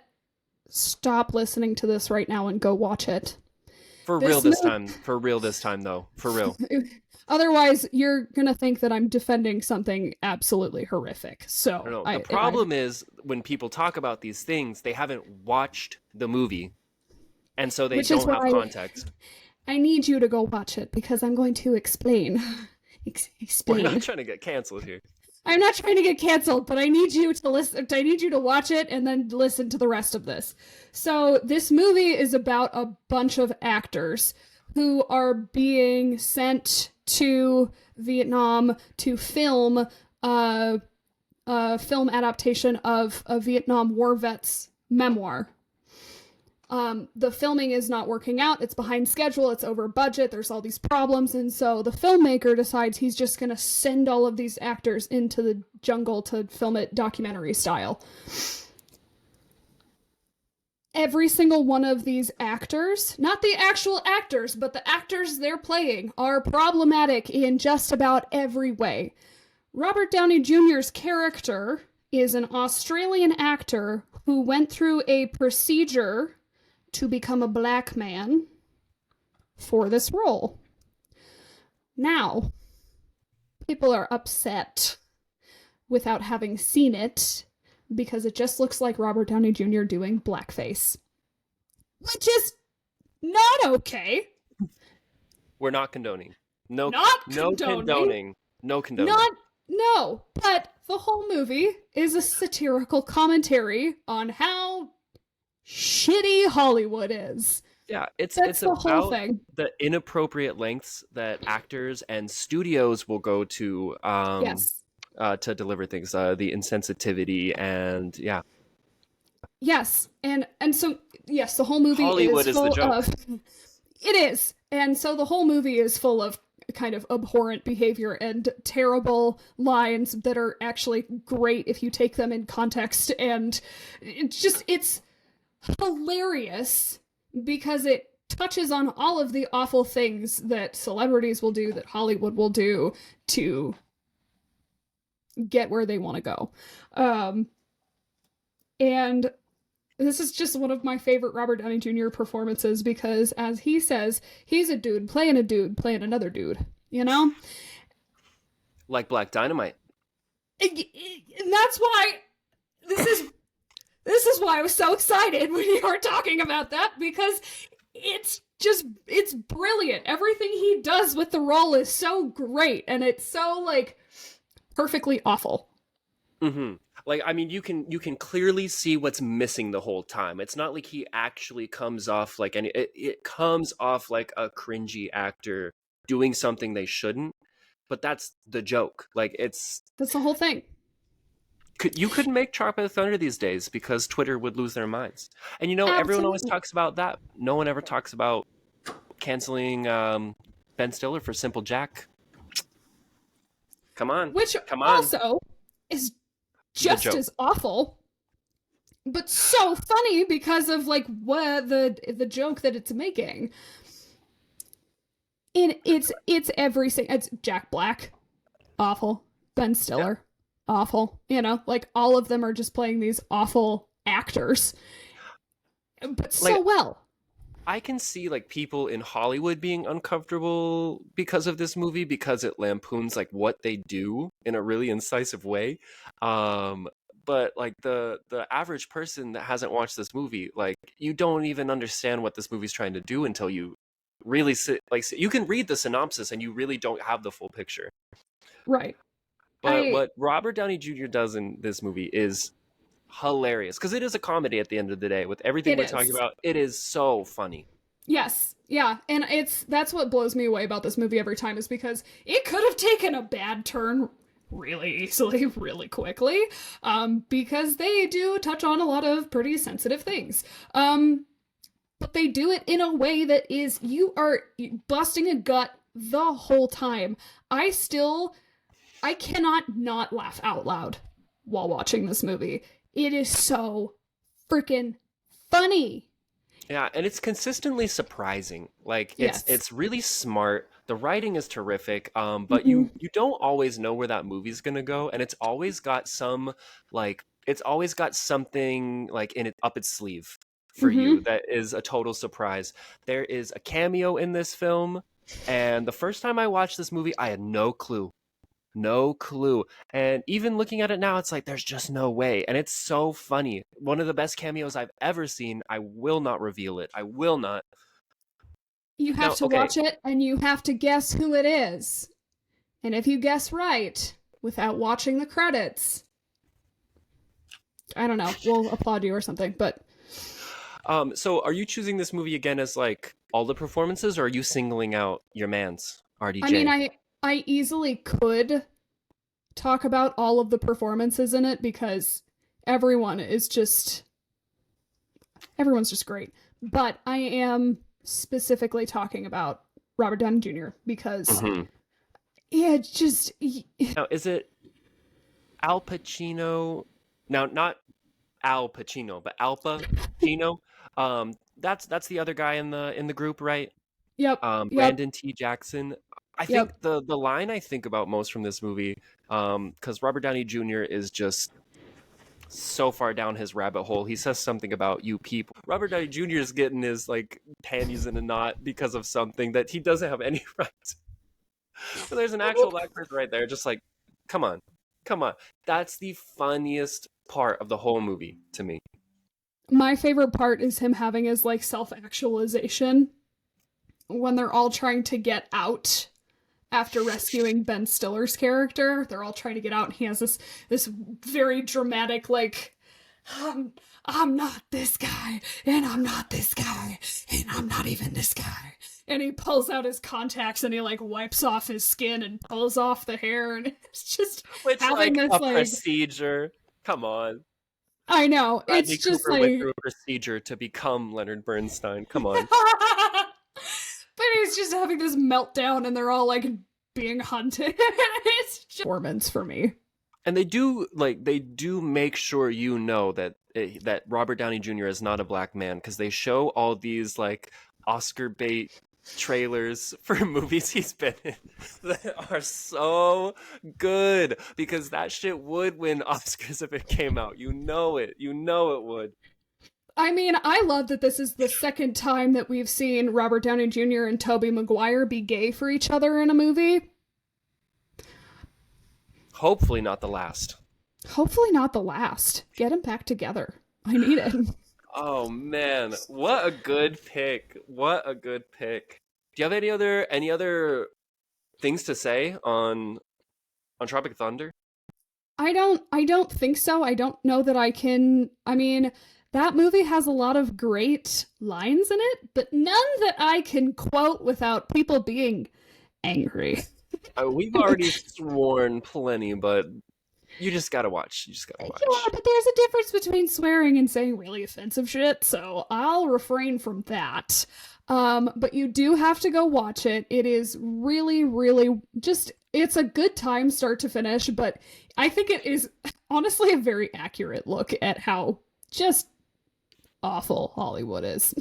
stop listening to this right now and go watch it. For real this time. For real this time, though. For real. Otherwise, you're gonna think that I'm defending something absolutely horrific. So No. The problem is when people talk about these things, they haven't watched the movie, and so they don't have context. I need you to go watch it because I'm going to explain. We're not trying to get canceled here. I'm not trying to get canceled, but I need you to listen. I need you to watch it and then listen to the rest of this. So this movie is about a bunch of actors who are being sent to Vietnam to film a film adaptation of a Vietnam War vet's memoir. The filming is not working out. It's behind schedule. It's over budget. There's all these problems. And so the filmmaker decides he's just going to send all of these actors into the jungle to film it documentary style. Every single one of these actors, not the actual actors, but the actors they're playing, are problematic in just about every way. Robert Downey Jr.'s character is an Australian actor who went through a procedure to become a black man for this role. Now, people are upset without having seen it because it just looks like Robert Downey Jr. doing blackface, which is not okay. We're not condoning. No condoning. No, but the whole movie is a satirical commentary on how shitty Hollywood is. Yeah, it's the whole thing. The inappropriate lengths that actors and studios will go to to deliver things, the insensitivity and Yes, and so yes, the whole movie Hollywood is full the joke. of it is, and so the whole movie is full of kind of abhorrent behavior and terrible lines that are actually great if you take them in context, and it's hilarious because it touches on all of the awful things that celebrities will do, that Hollywood will do to get where they want to go. And this is just one of my favorite Robert Downey Jr. performances because, as he says, he's a dude playing another dude, you know? Like Black Dynamite. And that's why this is why I was so excited when you were talking about that, because it's brilliant. Everything he does with the role is so great, and it's so like perfectly awful. Mm-hmm. Like, I mean, you can clearly see what's missing the whole time. It's not like he actually comes off like it comes off like a cringy actor doing something they shouldn't, but that's the joke. Like, That's the whole thing. You couldn't make Tropic Thunder these days because Twitter would lose their minds. And everyone always Absolutely. talks about that. No one ever talks about canceling Ben Stiller for Simple Jack. Come on. Which Come on. also is just as awful, but so funny because of like what the joke that it's making. And it's everything. It's Jack Black, awful. Ben Stiller, awful. Like all of them are just playing these awful actors, but so like, well. I can see like people in Hollywood being uncomfortable because of this movie because it lampoons like what they do in a really incisive way. But like the average person that hasn't watched this movie, like you don't even understand what this movie's trying to do until you really you can read the synopsis and you really don't have the full picture. Right. But what Robert Downey Jr. does in this movie is hilarious because it is a comedy at the end of the day. With everything we're talking about, it is so funny. Yes, yeah, and that's what blows me away about this movie every time, is because it could have taken a bad turn really easily, really quickly, because they do touch on a lot of pretty sensitive things. But they do it in a way that is, you are busting a gut the whole time. I cannot not laugh out loud while watching this movie. It is so freaking funny. Yeah, and it's consistently surprising. Like it's really smart. The writing is terrific. But you don't always know where that movie's gonna go, and it's always got something like in it up its sleeve for you that is a total surprise. There is a cameo in this film, and the first time I watched this movie, I had no clue. No clue. And even looking at it now, it's like, there's just no way. And it's so funny. One of the best cameos I've ever seen. I will not reveal it. I will not. You have to watch it, and you have to guess who it is. And if you guess right, without watching the credits, I don't know, we'll applaud you or something, but... So are you choosing this movie again as, like, all the performances, or are you singling out your man's, RDJ? I mean, I easily could talk about all of the performances in it because everyone's just great. But I am specifically talking about Robert Downey Jr. because Now, is it Al Pacino? Now, not Al Pacino, but Al Pacino. That's the other guy in the group, right? Yep. Brandon T. Jackson. I think the line I think about most from this movie, because Robert Downey Jr. is just so far down his rabbit hole. He says something about you people. Robert Downey Jr. is getting his like panties in a knot because of something that he doesn't have any right. But there's an actual black person right there, just like, come on. That's the funniest part of the whole movie to me. My favorite part is him having his like self-actualization when they're all trying to get out after rescuing Ben Stiller's character. They're all trying to get out, and he has this very dramatic, like, I'm not this guy, and I'm not this guy, and I'm not even this guy. And he pulls out his contacts, and he, like, wipes off his skin and pulls off the hair, and it's just having like this, a procedure. Come on. I know. Bradley it's just Cooper like... went through a procedure to become Leonard Bernstein. Come on. But he's just having this meltdown, and they're all like being hunted. It's just performance for me. And they do make sure you know that Robert Downey Jr. is not a black man, because they show all these like Oscar bait trailers for movies he's been in that are so good because that shit would win Oscars if it came out. You know it. You know it would. I mean, I love that this is the second time that we've seen Robert Downey Jr. and Tobey Maguire be gay for each other in a movie. Hopefully not the last. Hopefully not the last. Get them back together. I need it. Oh man, what a good pick. What a good pick. Do you have any other things to say on Tropic Thunder? I don't think so. I don't know that I can. I mean, that movie has a lot of great lines in it, but none that I can quote without people being angry. We've already sworn plenty, but you just gotta watch. You just gotta Yeah, watch. but there's a difference between swearing and saying really offensive shit, so I'll refrain from that. But you do have to go watch it. It is really, really just, it's a good time start to finish, but I think it is honestly a very accurate look at how just awful Hollywood is.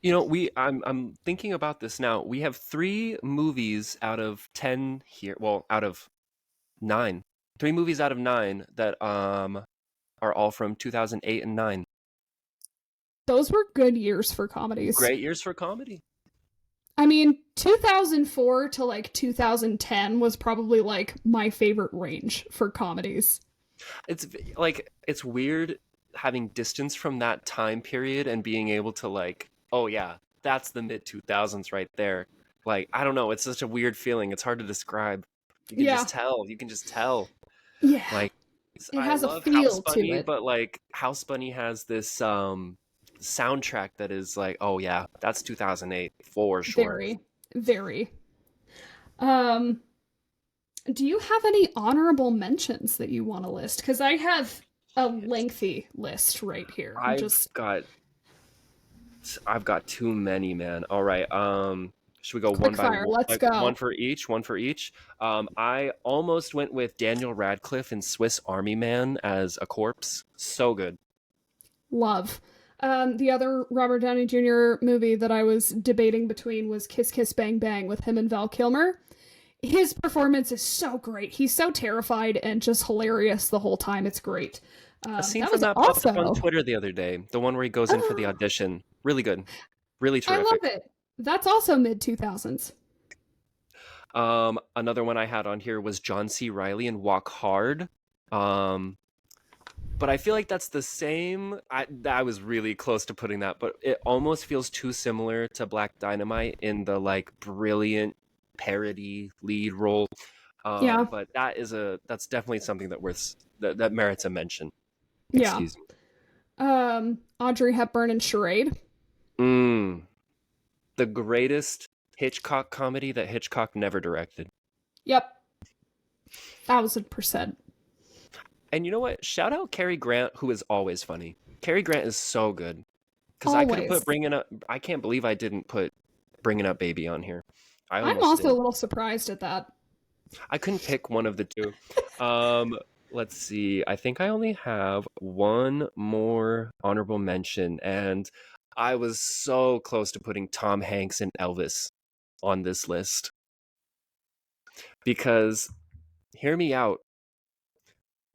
You know, I'm thinking about this now. We have 3 movies out of 10 here. Well, out of 9. 3 movies out of 9 that are all from 2008 and 9. Those were good years for comedies. Great years for comedy. I mean, 2004 to like 2010 was probably like my favorite range for comedies. It's like it's weird having distance from that time period and being able to like, oh yeah, that's the mid 2000s right there. Like, I don't know, it's such a weird feeling. It's hard to describe. You can Yeah. just tell. You can just tell. Yeah. Like It I has a love House feel to Bunny, it. but like House Bunny has this soundtrack that is like, oh yeah, that's 2008 for sure. Very, very. Um, do you have any honorable mentions that you want to list? Because I have a lengthy list right here. I've Just got I've got too many, man. All right. Should we go one quick by fire. one, Let's like one go. for each, one for each? I almost went with Daniel Radcliffe in Swiss Army Man as a corpse. So good. Love. The other Robert Downey Jr. movie that I was debating between was Kiss Kiss Bang Bang with him and Val Kilmer. His performance is so great. He's so terrified and just hilarious the whole time. It's great. A scene That from was that popped up on also. Twitter the other day. The one where he goes in for the audition. Really good. Really I love terrific. it. That's also mid 2000s. Another one I had on here was John C. Riley in Walk Hard. Um, but I feel like that's the same. I was really close to putting that, but it almost feels too similar to Black Dynamite in the like brilliant parody lead role. Yeah. But that's definitely something that merits a mention. Yeah. Excuse me. Audrey Hepburn and Charade. Mm, the greatest Hitchcock comedy that Hitchcock never directed. Yep. 1000%. And you know what? Shout out Cary Grant, who is always funny. Cary Grant is so good. Because I could have Always. put Bringing Up. I can't believe I didn't put Bringing Up Baby on here. I I'm almost also a did. little surprised at that. I couldn't pick one of the two. Let's see. I think I only have one more honorable mention, and I was so close to putting Tom Hanks and Elvis on this list because, hear me out,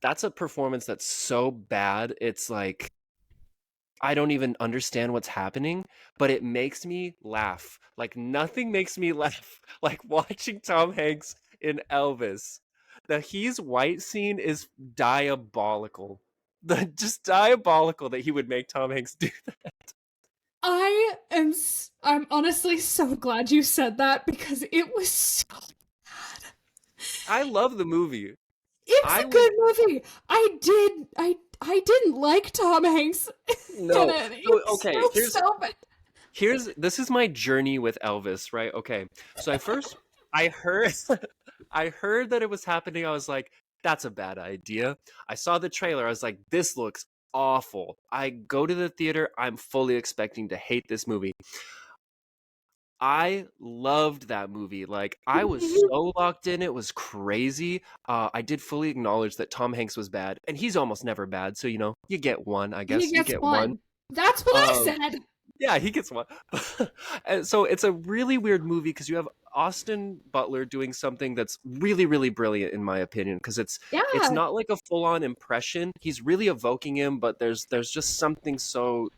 that's a performance that's so bad. It's like I don't even understand what's happening, but it makes me laugh. Like nothing makes me laugh like watching Tom Hanks in Elvis. The he's white scene is diabolical. The just diabolical that he would make Tom Hanks do that. I'm honestly so glad you said that because it was so bad. I love the movie. It's I a would good movie. I didn't like Tom Hanks in no. it. So It's okay, so bad. here's this is my journey with Elvis, right? Okay. So I heard I heard that it was happening. I was like, that's a bad idea. I saw the trailer. I was like, this looks awful. I go to the theater. I'm fully expecting to hate this movie. I loved that movie. Like I was so locked in. It was crazy. I did fully acknowledge that Tom Hanks was bad, and he's almost never bad. So you know, you get one. I He guess you gets get one. one. That's what I Um, said. Yeah, he gets one. And so it's a really weird movie because you have Austin Butler doing something that's really, really brilliant in my opinion. Because it's Yeah. not like a full on impression. He's really evoking him, but there's just something so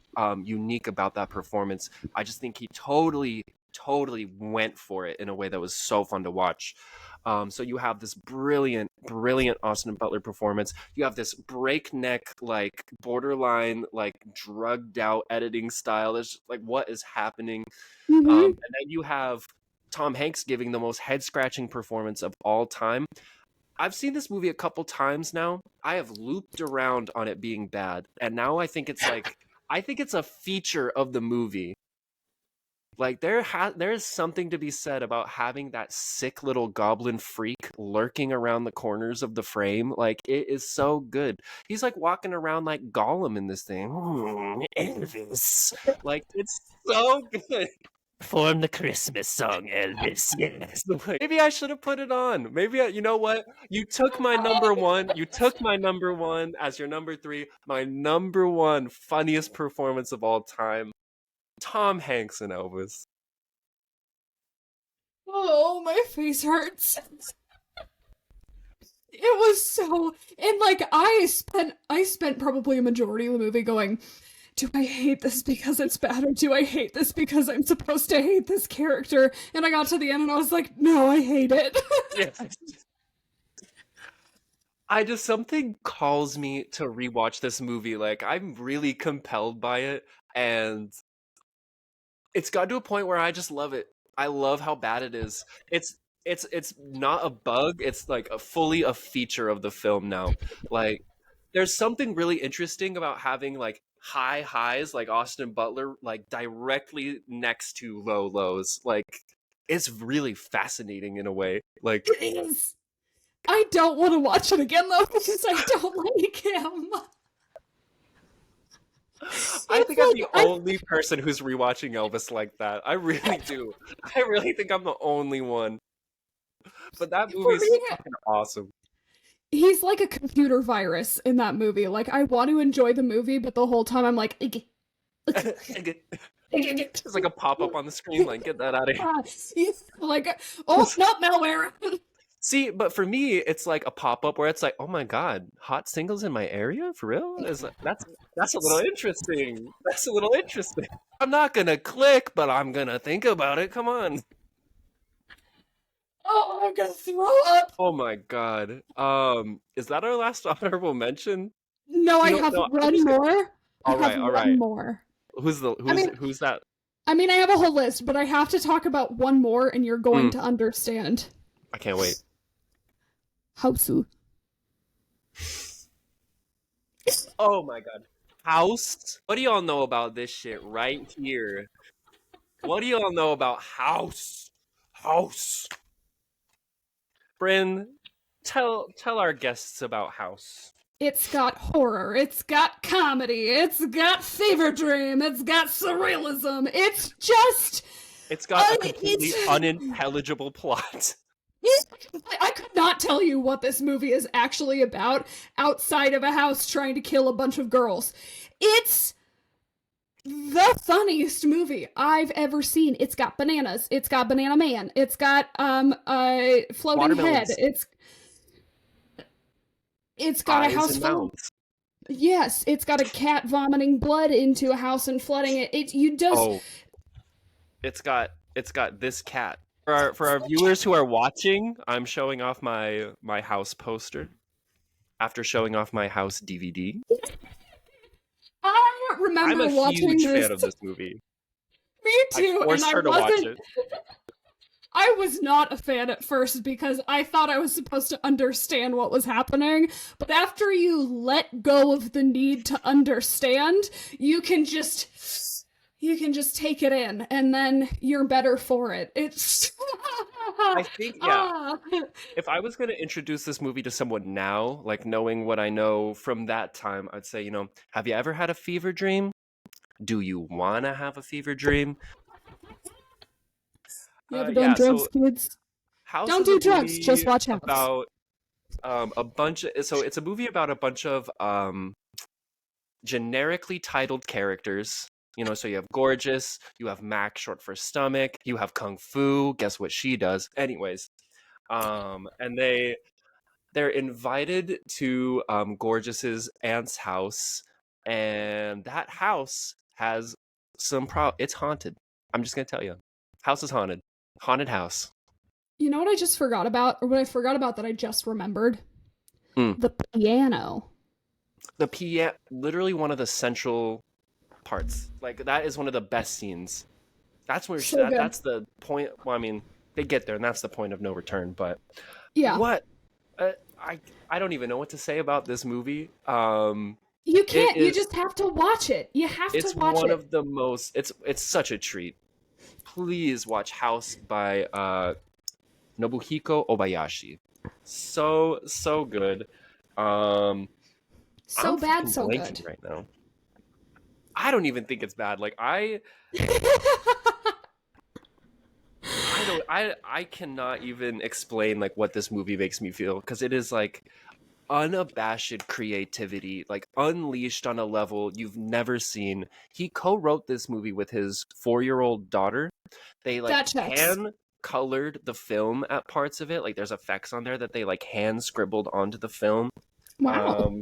unique about that performance. I just think he totally went for it in a way that was so fun to watch. So you have this brilliant Austin Butler performance. You have this breakneck, like borderline, like drugged out editing style. There's like, what is happening? Mm-hmm. And then you have Tom Hanks giving the most head scratching performance of all time. I've seen this movie a couple times now. I have looped around on it being bad, and now I think it's a feature of the movie. Like there is something to be said about having that sick little goblin freak lurking around the corners of the frame. Like it is so good. He's like walking around like Gollum in this thing. Elvis. Like it's so good. Form the Christmas song, Elvis. Yes. Like, maybe I should have put it on. You know what? You took my number one. You took my number one as your number three. My number one funniest performance of all time. Tom Hanks and Elvis. Oh, my face hurts. It was so, and like I spent probably a majority of the movie going, do I hate this because it's bad, or do I hate this because I'm supposed to hate this character? And I got to the end and I was like, no, I hate it. Yes. Something calls me to rewatch this movie. Like I'm really compelled by it, and it's got to a point where I just love it. I love how bad it is. It's not a bug. It's like fully a feature of the film now. Like there's something really interesting about having like high highs like Austin Butler like directly next to low lows. Like it's really fascinating in a way. Like It is. I don't want to watch it again though because I don't like him. I It's think I'm the like only person who's rewatching Elvis like that. I really do. I really think I'm the only one. But that for movie's me, fucking awesome. he's like a computer virus in that movie. Like I want to enjoy the movie, but the whole time I'm like, It's like a pop up on the screen, like get that out of here. like, oh no, malware. See, but for me, it's like a pop up where it's like, oh my god, hot singles in my area for real? That's a little interesting. That's a little interesting. I'm not gonna click, but I'm gonna think about it. Come on. Oh, I'm gonna throw up. Oh my god. Is that our last honorable mention? No, I You know, have no. one more. I All have right, all one right. more. I mean, Who's that? I mean, I have a whole list, but I have to talk about one more, and you're going to understand. I can't wait. Hausu. Oh my god. House? What do y'all know about this shit right here? What do y'all know about House? House. Bryn, tell our guests about House. It's got horror, it's got comedy, it's got fever dream, it's got surrealism. It's just It's got a completely unintelligible plot. I could not tell you what this movie is actually about outside of a house trying to kill a bunch of girls. It's the funniest movie I've ever seen. It's got bananas. It's got Banana Man. It's got a floating head. It's got Eyes a house and full. mouths. Yes, it's got a cat vomiting blood into a house and flooding it. It's got this cat. For our viewers who are watching, I'm showing off my house poster after showing off my house DVD. I remember I'm a watching huge this. fan of this movie. Me too. I forced her to watch it. I was not a fan at first because I thought I was supposed to understand what was happening, but after you let go of the need to understand, you can just take it in, and then you're better for it. It's I think, yeah. If I was going to introduce this movie to someone now, like knowing what I know from that time, I'd say, have you ever had a fever dream? Do you want to have a fever dream? You ever done drugs, so kids? House Don't do drugs, just watch House. About it's a movie about a bunch of generically titled characters You know, so you have gorgeous, you have Mac, short for stomach, you have Kung Fu. Guess what she does? Anyways, and they're invited to Gorgeous's aunt's house, and that house has it's haunted. I'm just gonna tell you, house is haunted. Haunted house. You know what I just forgot about, or what I forgot about that I just remembered? Mm. The piano. The piano, literally one of the central parts. Like that is one of the best scenes. That's where So good. that's the point. Well, I mean, they get there, and that's the point of no return. But Yeah. what? I don't even know what to say about this movie. You can't. You just have to watch it. You have to It's watch one it. of the most. It's such a treat. Please watch House by Nobuhiko Obayashi. So good. So I'm bad, fucking so blanking good. right now. I don't even think it's bad. Like I cannot even explain like what this movie makes me feel, because it is like unabashed creativity, like unleashed on a level you've never seen. He co-wrote this movie with his 4-year-old daughter. They like That checks. hand colored the film at parts of it. Like there's effects on there that they like hand scribbled onto the film. Wow.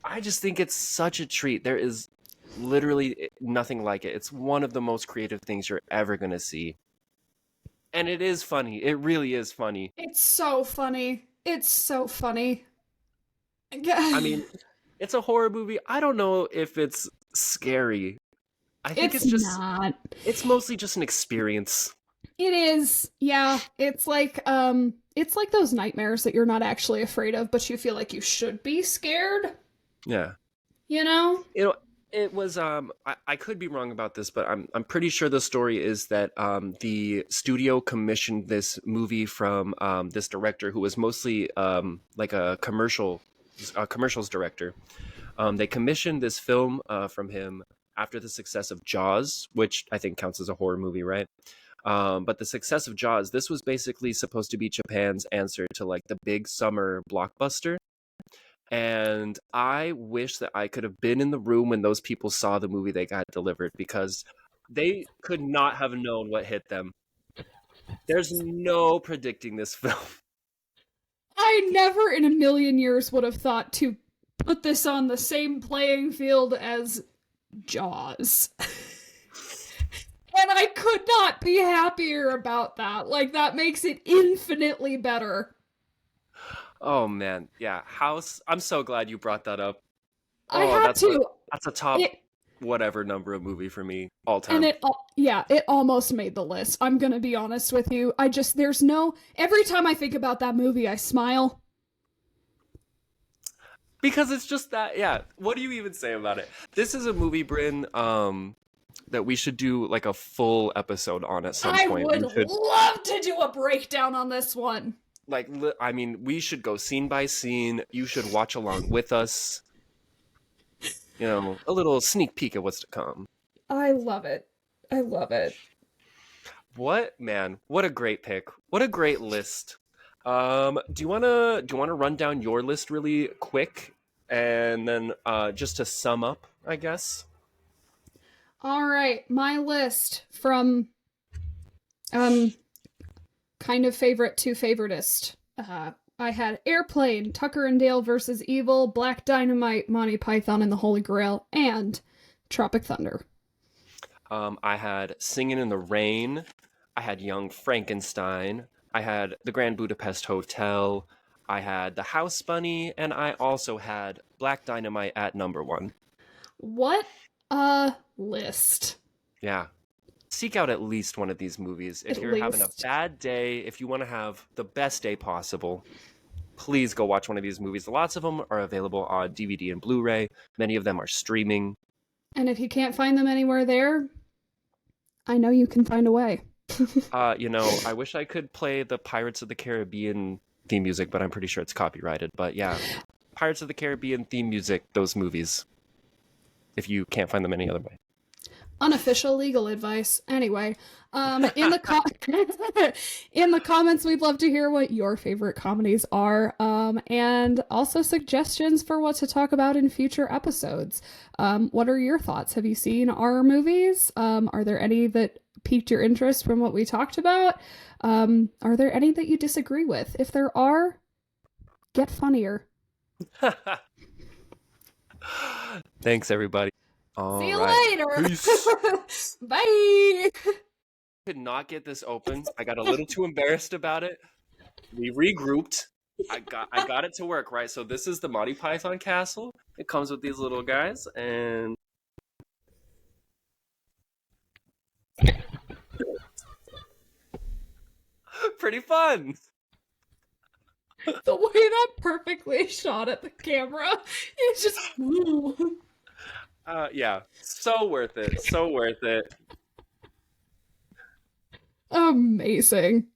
I just think it's such a treat. There is literally nothing like it. It's one of the most creative things you're ever going to see. And it is funny. It really is funny. It's so funny. It's so funny. I mean, it's a horror movie. I don't know if it's scary. I think It's not. It's mostly just an experience. It is. Yeah. It's like those nightmares that you're not actually afraid of, but you feel like you should be scared. Yeah. You know? It was I could be wrong about this, but I'm pretty sure the story is that the studio commissioned this movie from this director who was mostly like a commercials director. They commissioned this film from him after the success of Jaws, which I think counts as a horror movie, right? But the success of Jaws, this was basically supposed to be Japan's answer to like the big summer blockbuster. And I wish that I could have been in the room when those people saw the movie they got delivered, because they could not have known what hit them. There's no predicting this film. I never in a million years would have thought to put this on the same playing field as Jaws. And I could not be happier about that. Like, that makes it infinitely better. Oh man, yeah. House. I'm so glad you brought that up. I had to. That's a top whatever number of movie for me all time. And it almost made the list. I'm gonna be honest with you. Every time I think about that movie, I smile. Because it's just that, yeah. What do you even say about it? This is a movie, Bryn, that we should do like a full episode on at some point. I would love to do a breakdown on this one. Like, I mean, we should go scene by scene. You should watch along with us. You know, a little sneak peek at what's to come. I love it. I love it. What a great pick. What a great list. Do you wanna run down your list really quick, and then just to sum up, I guess? All right, my list from kind of favorite to favoritist. I had Airplane, Tucker and Dale versus Evil, Black Dynamite, Monty Python and the Holy Grail, and Tropic Thunder. I had Singin' in the Rain. I had Young Frankenstein. I had The Grand Budapest Hotel. I had The House Bunny, and I also had Black Dynamite at number 1. What a list. Yeah. Seek out at least one of these movies. If you're having a bad day, if you want to have the best day possible, please go watch one of these movies. Lots of them are available on DVD and Blu-ray. Many of them are streaming. And if you can't find them anywhere there, I know you can find a way. I wish I could play the Pirates of the Caribbean theme music, but I'm pretty sure it's copyrighted. But yeah, Pirates of the Caribbean theme music, those movies, if you can't find them any other way. Unofficial legal advice. Anyway, in the comments, we'd love to hear what your favorite comedies are. and also suggestions for what to talk about in future episodes. What are your thoughts? Have you seen our movies? Are there any that piqued your interest from what we talked about? Are there any that you disagree with? If there are, get funnier. Thanks, everybody. See you later. Peace. Bye. Could not get this open. I got a little too embarrassed about it. We regrouped. I got it to work, right? So this is the Monty Python castle. It comes with these little guys, and pretty fun. The way that perfectly shot at the camera, it's just Yeah, so worth it. So worth it. amazing.